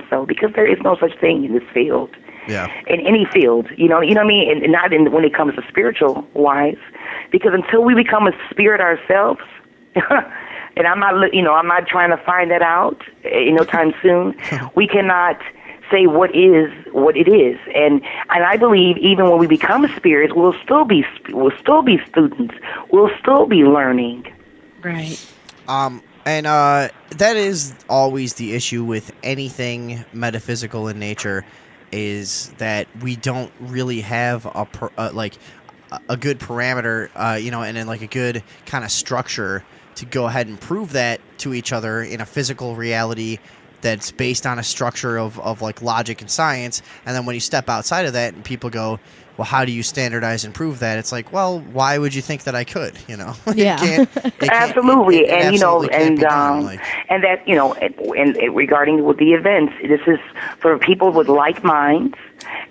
so because there is no such thing in this field. Yeah. In any field, you know what I mean, and not when it comes to spiritual wise, because until we become a spirit ourselves, and I'm not trying to find that out, time soon. We cannot say what it is, and I believe even when we become spirits, we'll still be students. We'll still be learning. Right. And that is always the issue with anything metaphysical in nature, is that we don't really have a good parameter, and then like a good kind of structure to go ahead and prove that to each other in a physical reality that's based on a structure of like logic and science. And then when you step outside of that and people go, well, how do you standardize and prove that? It's like, well, why would you think that I could? Yeah. Absolutely. And regarding with the events, this is for people with like minds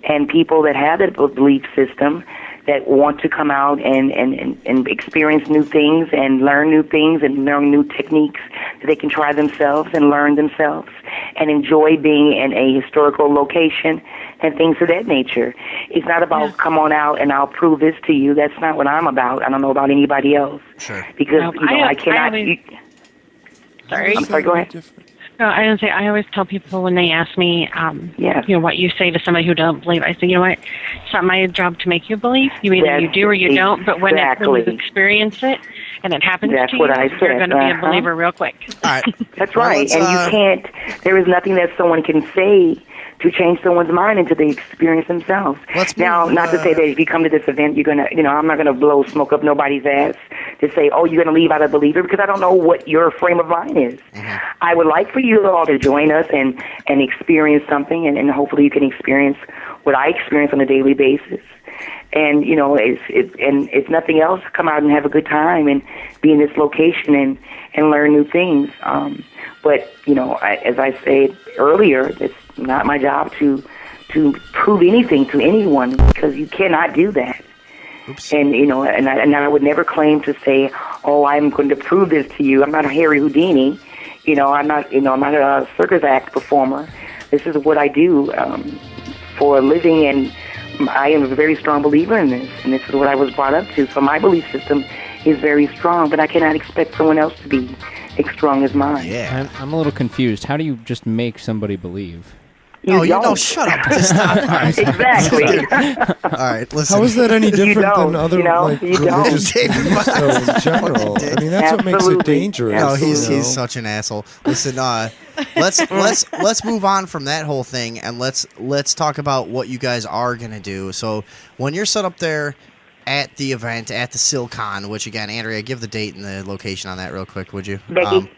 and people that have a belief system that want to come out and experience new things and learn new things and learn new techniques that they can try themselves and learn themselves and enjoy being in a historical location and things of that nature. It's not about come on out and I'll prove this to you. That's not what I'm about. I don't know about anybody else. Sure. Because I cannot. Sorry. I'm sorry. Go ahead. No, I don't say. I always tell people when they ask me, what you say to somebody who don't believe. I say, you know what? It's not my job to make you believe. You either you do or you don't. But when you experience it and it happens to you, you're going to be a believer real quick. All right. That's right. And you can't. There is nothing that someone can say to change someone's mind until they experience themselves. Not to say that if you come to this event, you're going to, I'm not going to blow smoke up nobody's ass to say, oh, you're going to leave out a believer, because I don't know what your frame of mind is. Mm-hmm. I would like for you all to join us and experience something, and hopefully you can experience what I experience on a daily basis. And, if nothing else, come out and have a good time and be in this location and learn new things. But, as I said earlier, it's not my job to prove anything to anyone, because you cannot do that. Oops. And, I would never claim to say, oh, I'm going to prove this to you. I'm not a Harry Houdini. I'm not a circus act performer. This is what I do for a living, and I am a very strong believer in this, and this is what I was brought up to. So my belief system is very strong, but I cannot expect someone else to be as strong as mine. Yeah. I'm a little confused. How do you just make somebody believe? Shut up. Stop. All right. Exactly. All right, listen. How is that any different than other religious don't. beliefs though, in general? I mean, that's what makes it dangerous. No, he's such an asshole. Listen, let's move on from that whole thing, and let's talk about what you guys are gonna do. So when you're set up there at the event at the SilCon, which again, Andrea, give the date and the location on that real quick, would you? Becky.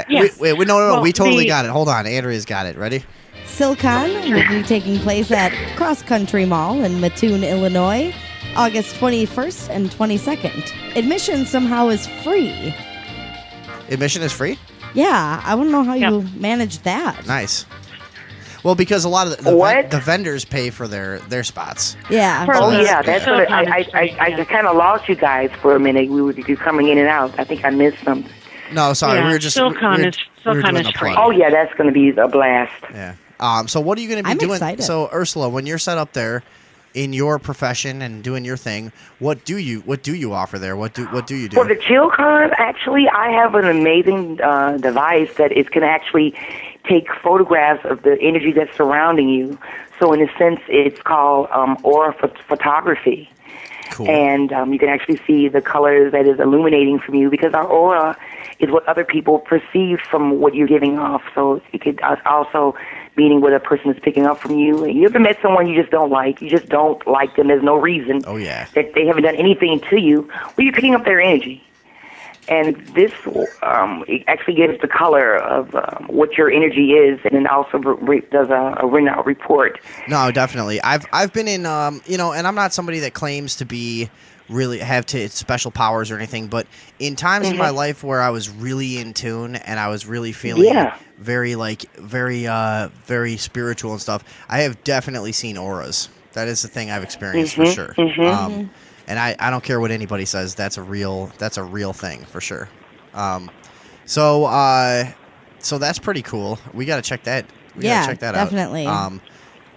Yes. No. Well, we totally got it. Hold on, Andrea's got it. Ready? SilCon will be taking place at Cross Country Mall in Mattoon, Illinois, August 21st and 22nd. Admission somehow is free. Admission is free? Yeah, I want to know how you managed that. Nice. Well, because a lot of the vendors pay for their spots. Yeah. That's what I kind of lost you guys for a minute. We were coming in and out. I think I missed something. No, sorry. We were just SilCon is free. Oh yeah, that's going to be a blast. Yeah. So what are you going to be doing? Excited. So Ursula, when you're set up there in your profession and doing your thing, what do you offer there? What do you do? For the ChillCon, actually, I have an amazing device that is going to actually take photographs of the energy that's surrounding you. So in a sense, it's called aura photography. Cool. And you can actually see the color that is illuminating from you, because our aura is what other people perceive from what you're giving off. So it could also meaning what a person is picking up from you. You ever met someone you just don't like? You just don't like them. There's no reason. Oh, yeah. That they haven't done anything to you. Well, you're picking up their energy. And this it actually gives the color of what your energy is, and then also does a report. No, definitely. I've been in, and I'm not somebody that claims to be really have special powers or anything, but in times in my life where I was really in tune and I was really feeling very very spiritual and stuff, I have definitely seen auras. That is the thing I've experienced for sure. And I don't care what anybody says. That's a real thing for sure. So that's pretty cool. We got to check that. Check that definitely. out.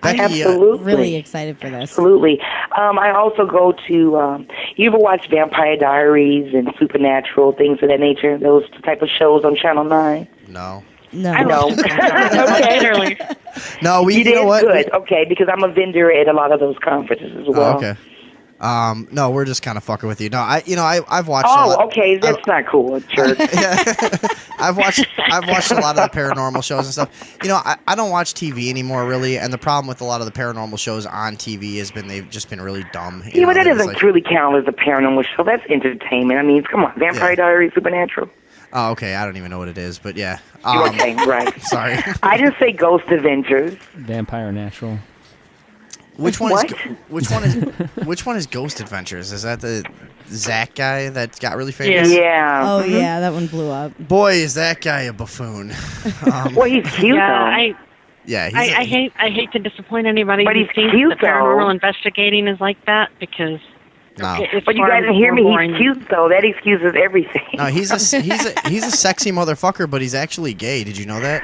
Becky, Absolutely. Really excited for this. Absolutely. I also go to, you ever watch Vampire Diaries and Supernatural, things of that nature? Those type of shows on Channel 9? No. I know. Okay. No, you know what? Good. Okay, because I'm a vendor at a lot of those conferences as well. Oh, okay. No, we're just kind of fucking with you. No, I've watched. Okay, that's not cool, jerk. I've watched a lot of the paranormal shows and stuff. I don't watch TV anymore, really, and the problem with a lot of the paranormal shows on TV has been they've just been really dumb. Yeah, but that doesn't really count as a paranormal show. That's entertainment. I mean, come on, Vampire Diaries, Supernatural. Oh, okay. I don't even know what it is, but yeah. Okay, right. Sorry. I didn't say Ghost Adventures. Vampire Natural. Which one is Ghost Adventures? Is that the Zach guy that got really famous? Yeah. Oh yeah, that one blew up. Boy, is that guy a buffoon. Well, he's cute though. I hate to disappoint anybody but who he's thinks cute, that paranormal investigating is like that because. No. But you guys didn't hear me. He's cute though. That excuses everything. No, he's a sexy motherfucker, but he's actually gay. Did you know that?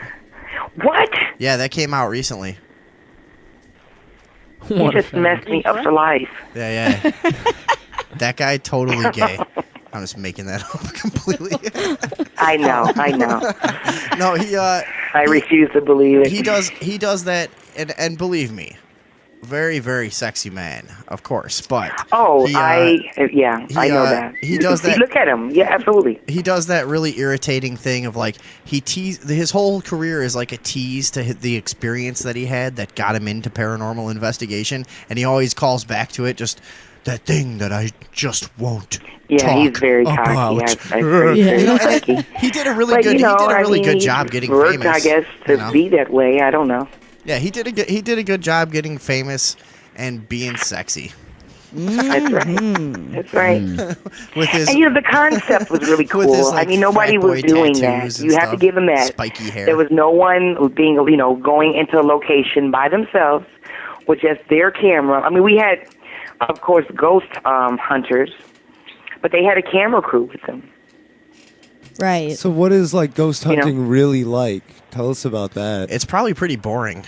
What? Yeah, that came out recently. You just messed me up for life. Yeah. That guy totally gay. I'm just making that up completely. I know. No, I refuse to believe it. He does that, and believe me, very, very sexy man, of course. But I know that. He does that. Look at him. Yeah, absolutely. He does that really irritating thing of like his whole career is like a tease to the experience that he had that got him into paranormal investigation, and he always calls back to it, just that thing that I just won't. Yeah, talk he's very cocky. He did a really good job getting famous. I guess to be that way. I don't know. Yeah, he did a good job getting famous and being sexy. That's right. That's right. With his, and the concept was really cool. His, like, nobody was doing that. You have to give him that. Spiky hair. There was no one going into a location by themselves with just their camera. I mean, we had, of course, ghost hunters, but they had a camera crew with them. Right. So what is like ghost hunting really like? Tell us about that. It's probably pretty boring.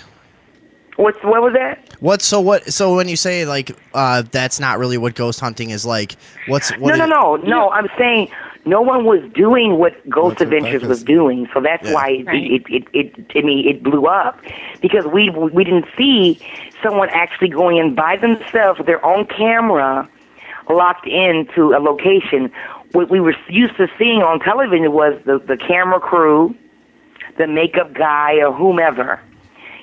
What was that? So when you say like that's not really what ghost hunting is like, No. I'm saying no one was doing what Ghost Adventures was doing, so that's why it blew up, because we didn't see someone actually going in by themselves with their own camera, locked into a location. What we were used to seeing on television was the camera crew, the makeup guy, or whomever.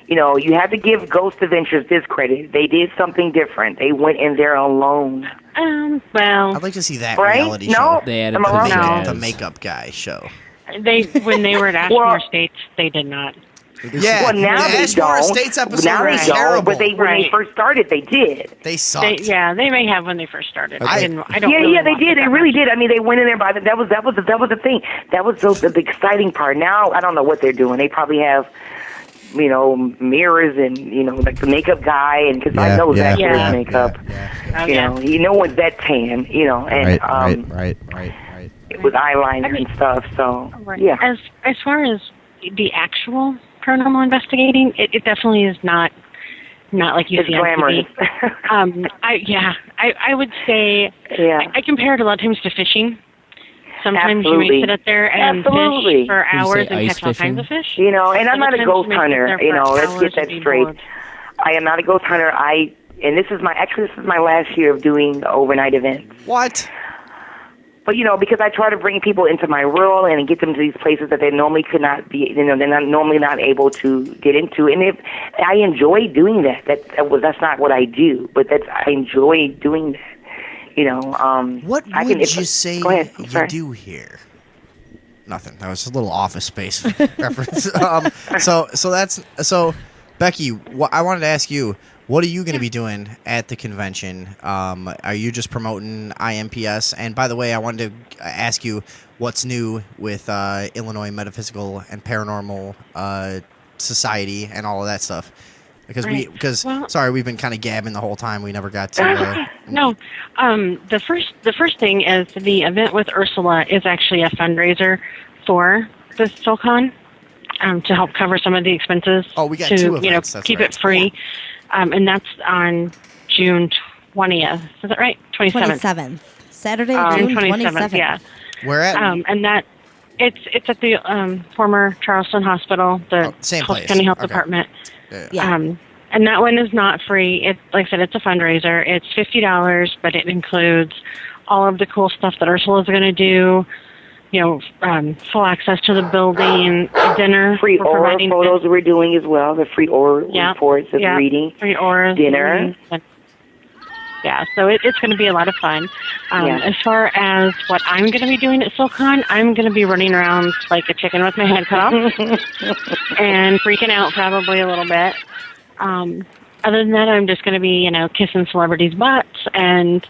You have to give Ghost Adventures this credit. They did something different. They went in there alone. Well, I'd like to see that right? reality show. No, they added the makeup guy show. When they were at Ashmore Estates, they did not. Yeah, well, now the they Ashmore don't. Estates episode now was they don't, terrible. but when they first started, they did. They sucked. They may have when they first started. Okay. I don't. Really they did. They really did. I mean, they went in there by that was the thing. That was the exciting part. Now I don't know what they're doing. They probably have, mirrors and like the makeup guy, and because I know Zach wears makeup. No one's that tan. And right. With eyeliner and stuff. So As far as the actual paranormal investigating, it definitely is not like you see on glamorous. TV. I would say I compare it a lot of times to fishing. Sometimes you may sit up there and fish for hours and catch all kinds of fish. And I'm not a ghost hunter. Let's get that straight. I am not a ghost hunter. And this is my last year of doing overnight events. What? But because I try to bring people into my world and get them to these places that they normally could not be, they're normally not able to get into. And I enjoy doing that. That's not what I do, but I enjoy doing that. What I would can, you say go ahead. you Sorry. do here? Nothing. That was a little Office Space reference. So Becky, I wanted to ask you, what are you going to be doing at the convention? Are you just promoting IMPS? And by the way, I wanted to ask you what's new with Illinois Metaphysical and Paranormal Society and all of that stuff. Because we've been kind of gabbing the whole time. We never got to. No, the first thing is the event with Ursula is actually a fundraiser for the SoulCon to help cover some of the expenses. Oh, we got to, 2 events. That's keep it free, and that's on June 20th. Is that right? 27th. Saturday, June 27th. Yeah. Where at? And that it's at the former Charleston Hospital, the same place. County Health Okay. Department. Yeah. And that one is not free. It, like I said, it's a fundraiser. It's $50, but it includes all of the cool stuff that Ursula is going to do. Full access to the building, dinner. Free aura photos we're doing as well. The free aura reports of reading. Free aura. Dinner. Yeah, so it's going to be a lot of fun. As far as what I'm going to be doing at SoulCon, I'm going to be running around like a chicken with my head cut off and freaking out probably a little bit. Other than that, I'm just going to be, kissing celebrities' butts and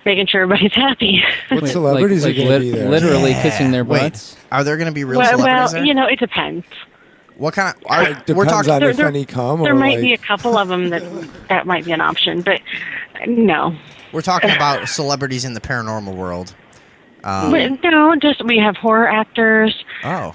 making sure everybody's happy. What celebrities are going to be there? Literally kissing their butts? Are there going to be real celebrities there? It depends. What kind of... we're talking on if any come? There or might be a couple of them that might be an option, but no. We're talking about celebrities in the paranormal world. We have horror actors. Oh.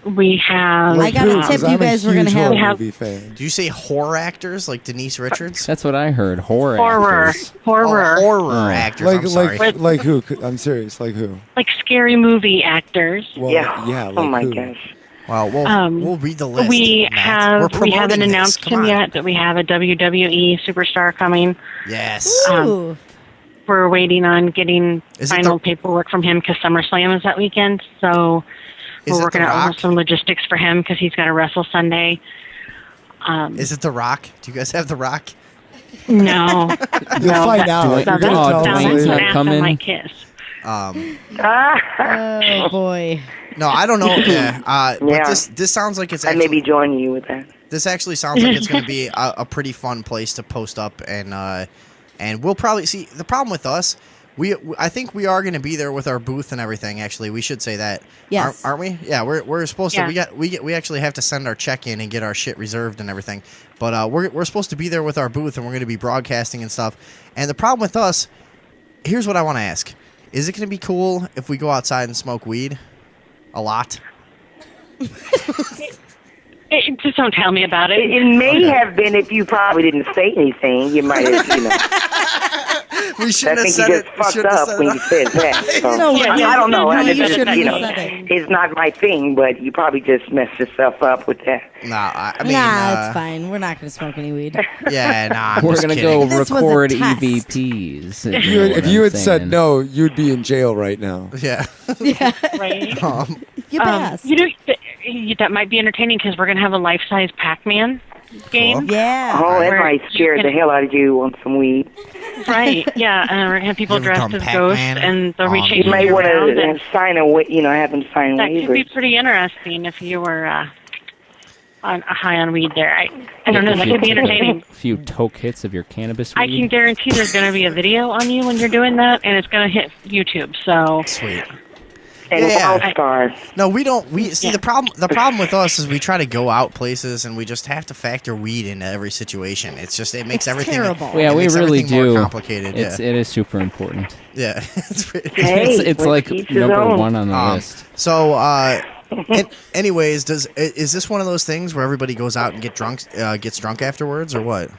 We have... I got a tip you guys were going to have. Did you say horror actors like Denise Richards? That's what I heard. Horror actors. Horror actors. Like, I'm sorry. like who? I'm serious. Like who? Like scary movie actors. Well, yeah. Like oh my who? gosh. Well, we'll read the list. We Matt. haven't announced him yet, but we have a WWE superstar coming. Yes. We're waiting on getting final paperwork from him because SummerSlam is that weekend. So we're working out some logistics for him because he's got to wrestle Sunday. Is it The Rock? Do you guys have The Rock? No. You'll find out. You're going to tell us later. My kiss. Oh boy. No, I don't know. But this sounds like it's. I may be joining you with that. This actually sounds like it's going to be a pretty fun place to post up, and we'll probably see. The problem with us, I think we are going to be there with our booth and everything. Actually, we should say that. Yes. Aren't we? Yeah, we're supposed to. We actually have to send our check in and get our shit reserved and everything. But we're supposed to be there with our booth, and we're going to be broadcasting and stuff. And the problem with us, here's what I want to ask: is it going to be cool if we go outside and smoke weed? A lot. Just don't tell me about it. It may have been if you probably didn't say anything. You might have, We shouldn't I have think said you it. just fucked up when you said that. So, I don't know. It's not my thing, but you probably just messed yourself up with that. I mean, it's fine. We're not going to smoke any weed. Yeah, I'm we're just gonna kidding. go record EVPs. If you had said no, you'd be in jail right now. Yeah. Yeah. Right. You passed. That might be entertaining because we're going to have a life-size Pac-Man game. Yeah. Oh, that might scare the hell out of you on some weed. Right, yeah. We're going to have people You ever dressed become as ghosts, Pac-Man? and they'll be You chasing might you want around. to sign have them sign That could be waivers. pretty interesting if you were high on weed there. I don't know. That could be entertaining. A few toke hits of your cannabis I weed. can guarantee there's going to be a video on you when you're doing that, and it's going to hit YouTube. So Sweet. And Yeah. All-Stars. No, we don't. We see the problem. The problem with us is we try to go out places and we just have to factor weed into every situation. It makes everything terrible. it Yeah, we makes really everything more do. complicated. It is super important. Yeah. It's like number one on the list. So, anyways, is this one of those things where everybody goes out and gets drunk afterwards, or what?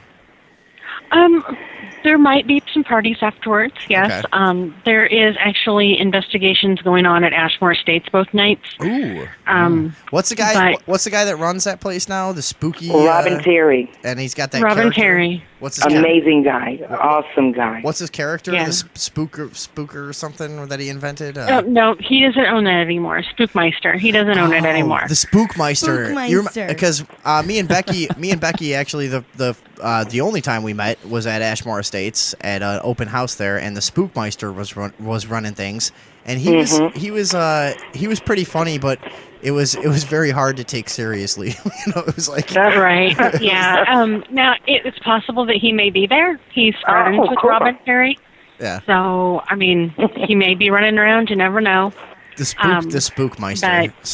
There might be some parties afterwards, yes. Okay. There is actually investigations going on at Ashmore Estates both nights. Ooh. What's the guy? What's the guy that runs that place now? The spooky Robin Terry. And he's got that. Robin character. Terry. What's his Amazing guy. Awesome guy. What's his character? Yeah. The spooker or something that he invented? No, he doesn't own that anymore. Spookmeister. He doesn't own it anymore. The Spookmeister. Spookmeister. Because me and Becky actually the only time we met was at Ashmore Estates. States at an open house there, and the Spookmeister was running things, and he was pretty funny, but it was very hard to take seriously. It was like that's right. Yeah. Now it's possible that he may be there. He's friends with cool. Robin Perry. Yeah. So I mean, he may be running around. You never know. The Spookmeister. But,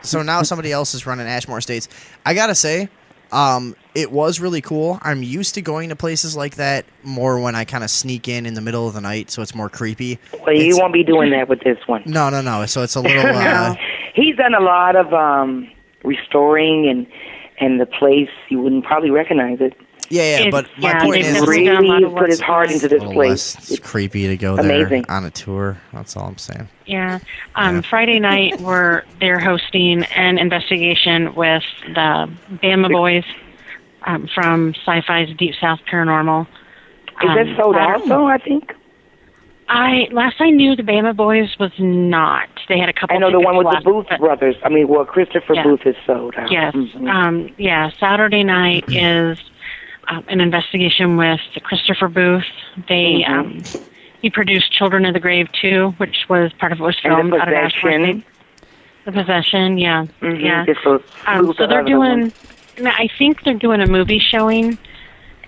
So now somebody else is running Ashmore Estates. I gotta say, it was really cool. I'm used to going to places like that more when I kind of sneak in the middle of the night, so it's more creepy. Well, you won't be doing that with this one. No. So it's a little. He's done a lot of restoring, and the place you wouldn't probably recognize it. Yeah, but my point is, really put his heart into this place. It's creepy to go amazing. there on a tour. That's all I'm saying. Yeah. Friday night, they're hosting an investigation with the Bama Boys from Sci-Fi's Deep South Paranormal. Is that sold out, though, I think? Last I knew, the Bama Boys was not. They had a couple. I know the one with left, the Booth brothers. I mean, Christopher Booth is sold out. Yes. Mm-hmm. Saturday night is an investigation with Christopher Booth. They he produced Children of the Grave 2, which was part of what was filmed out of Ashmore. The Possession, yeah. Mm-hmm. Yeah. So they're doing. I think they're doing a movie showing.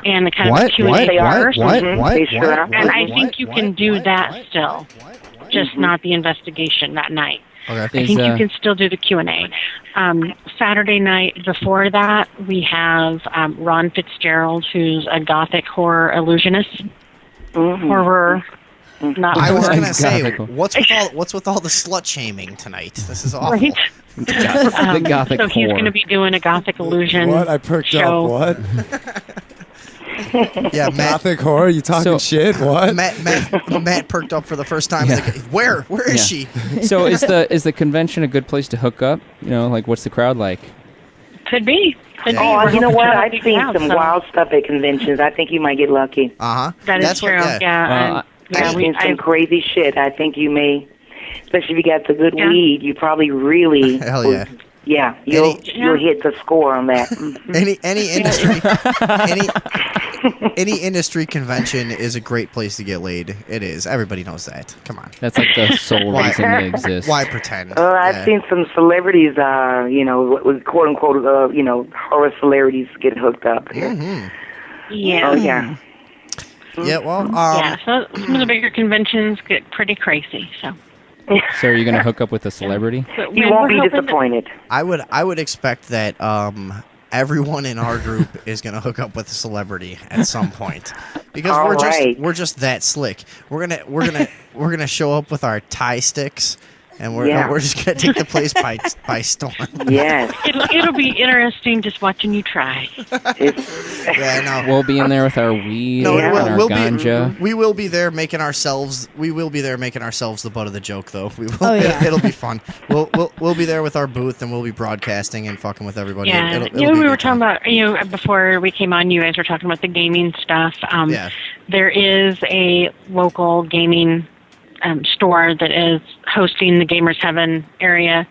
And the kind of Q&A first. And I think you can do that still, just not the investigation that night. Okay. I think you can still do the Q&A. Saturday night before that, we have Ron Fitzgerald, who's a gothic horror illusionist. Horror. Not I was horror. gonna say, what's with all the slut shaming tonight? This is awful. Right? The gothic so he's going to be doing a gothic illusion. What? I perked show. up. What? Yeah, Matt, gothic horror. You talking shit? What? Matt perked up for the first time. Yeah. Where is she? So is the convention a good place to hook up? What's the crowd like? Could be. Oh, you know what? I've seen some wild stuff at conventions. I think you might get lucky. That's true. I've seen some crazy shit. I think you may, especially if you got the good weed, you probably really. Hell yeah. Yeah, you'll hit the score on that. Any industry convention is a great place to get laid. It is. Everybody knows that. Come on. That's like the sole reason they exist. Why pretend? I've seen some celebrities, quote unquote, horror celebrities get hooked up here. Mm-hmm. Yeah. Oh yeah. Yeah. Well. So some of the bigger conventions get pretty crazy. So are you going to hook up with a celebrity? You won't be disappointed. I would expect that everyone in our group is going to hook up with a celebrity at some point because we're just that slick. We're gonna show up with our tie sticks. And we're just going to take the place by storm. Yes. It'll be interesting just watching you try. We'll be in there with our weed and our ganja. We will be there making ourselves the butt of the joke, though. We will. It'll be fun. We'll be there with our booth, and we'll be broadcasting and fucking with everybody. Yeah. We were talking about, before we came on, you guys were talking about the gaming stuff. There is a local gaming store that is hosting the Gamers Heaven area,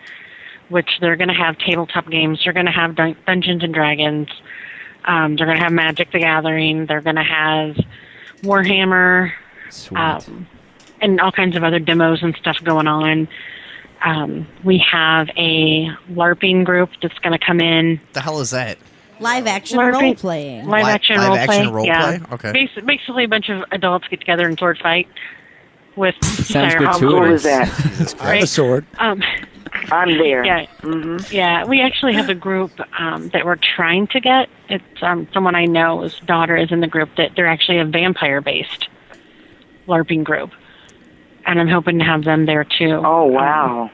which they're going to have tabletop games. They're going to have Dungeons and Dragons. They're going to have Magic the Gathering. They're going to have Warhammer, and all kinds of other demos and stuff going on. We have a LARPing group that's going to come in. The hell is that? Live action role playing. Live action role play. Yeah. Okay. Basically, a bunch of adults get together and sword fight. With sounds How cool is that? I have a sword. I'm there. Yeah, yeah. We actually have a group that we're trying to get. It's someone I know's daughter is in the group. That they're actually a vampire-based LARPing group, and I'm hoping to have them there too. Oh wow!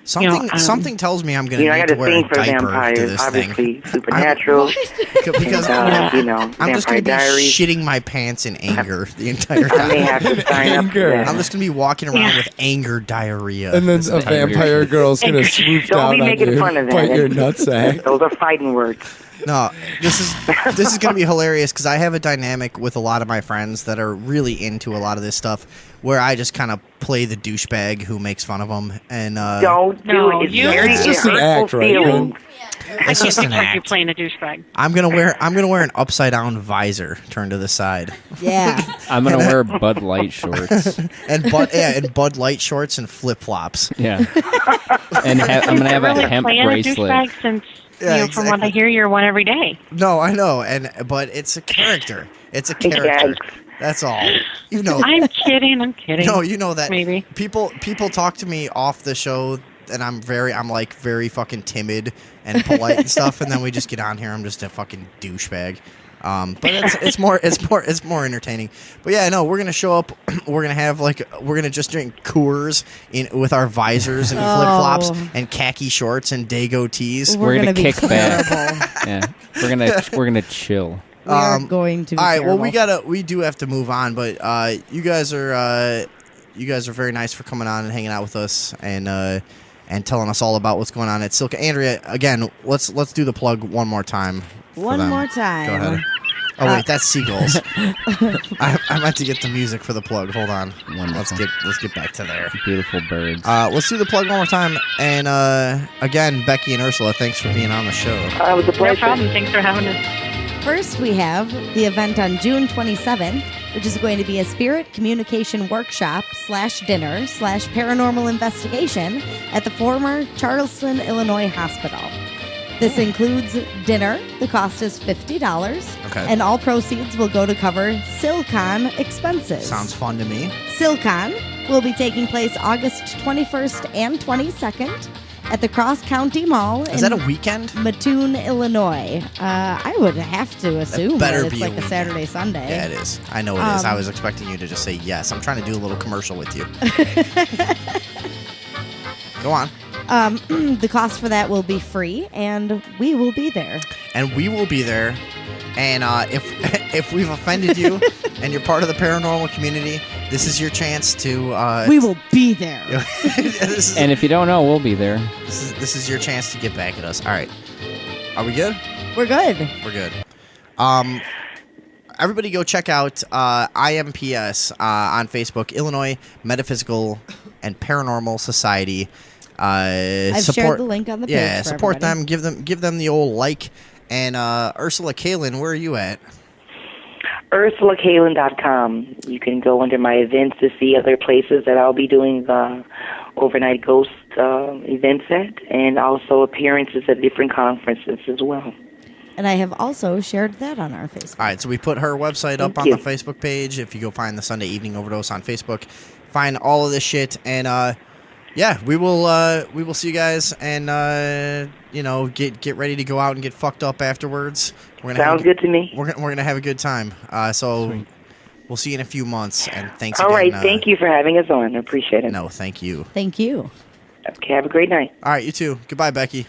Something tells me I'm going to need to wear a diaper to this obviously, thing. Supernatural. Because I'm just going to be shitting my pants in anger the entire time. I may have to sign up for that. I'm just going to be walking around with anger diarrhea. And then a vampire girl's going to swoop down on you, bite your nutsack. Those are fighting words. No, this is going to be hilarious because I have a dynamic with a lot of my friends that are really into a lot of this stuff where I just kind of play the douchebag who makes fun of them. And don't do it. It's just an act, right? It's just an You're act. playing a douchebag. I'm gonna wear an upside down visor turned to the side. Yeah. I'm gonna wear Bud Light shorts. and Bud Light shorts and flip flops. Yeah. And I'm gonna have really a hemp playing bracelet. A douchebag since from what I hear, you're one every day. No, I know, but it's a character. It's a character. That's all. You know. I'm kidding. No, you know that. Maybe people talk to me off the show, and I'm like very fucking timid and polite and stuff, and then we just get on here. I'm just a fucking douchebag. But it's more entertaining. But yeah, no, we're gonna show up. We're gonna just drink Coors with our visors and flip flops and khaki shorts and Dago tees. We're gonna kick back. Yeah, we're gonna chill. We are going to be all right. terrible. Well, we do have to move on, but you guys are very nice for coming on and hanging out with us and telling us all about what's going on at Silka. Andrea, again, let's do the plug one more time. One more time. Go ahead. Oh wait, that's seagulls. I meant to get the music for the plug. Hold on. Let's get back to there. Beautiful birds. Let's do the plug one more time. And again, Becky and Ursula, thanks for being on the show. It was a pleasure. No problem. Thanks for having us. First, we have the event on June 27th, which is going to be a spirit communication workshop /dinner /paranormal investigation at the former Charleston, Illinois hospital. This includes dinner. The cost is $50. Okay. And all proceeds will go to cover SilCon expenses. Sounds fun to me. SilCon will be taking place August 21st and 22nd at the Cross County Mall. Is that a weekend? Mattoon, Illinois. I would have to assume better that it's be a like a weekend. Saturday, Sunday. Yeah, it is. I know it is. I was expecting you to just say yes. I'm trying to do a little commercial with you. Go on. The cost for that will be free, and we will be there. And we will be there. And if we've offended you and you're part of the paranormal community, this is your chance to... we will be there. And if you don't know, we'll be there. This is your chance to get back at us. All right. Are we good? We're good. We're good. Everybody go check out IMPS on Facebook, Illinois Metaphysical and Paranormal Society. I've shared the link on the page. Yeah, for support everybody. them. Give them the old like. And Ursula, Kalin, where are you at? UrsulaKalin.com. You can go under my events to see other places that I'll be doing overnight ghost events at, and also appearances at different conferences as well. And I have also shared that on our Facebook. All right, so we put her website up on the Facebook page. If you go find the Sunday Evening Overdose on Facebook, find all of this shit, and yeah, we will see you guys, and get ready to go out and get fucked up afterwards. Sounds good to me. We're gonna have a good time. So sweet. We'll see you in a few months, and thanks. All again, right, thank you for having us on. I appreciate it. No, thank you. Thank you. Okay, have a great night. All right, you too. Goodbye, Becky.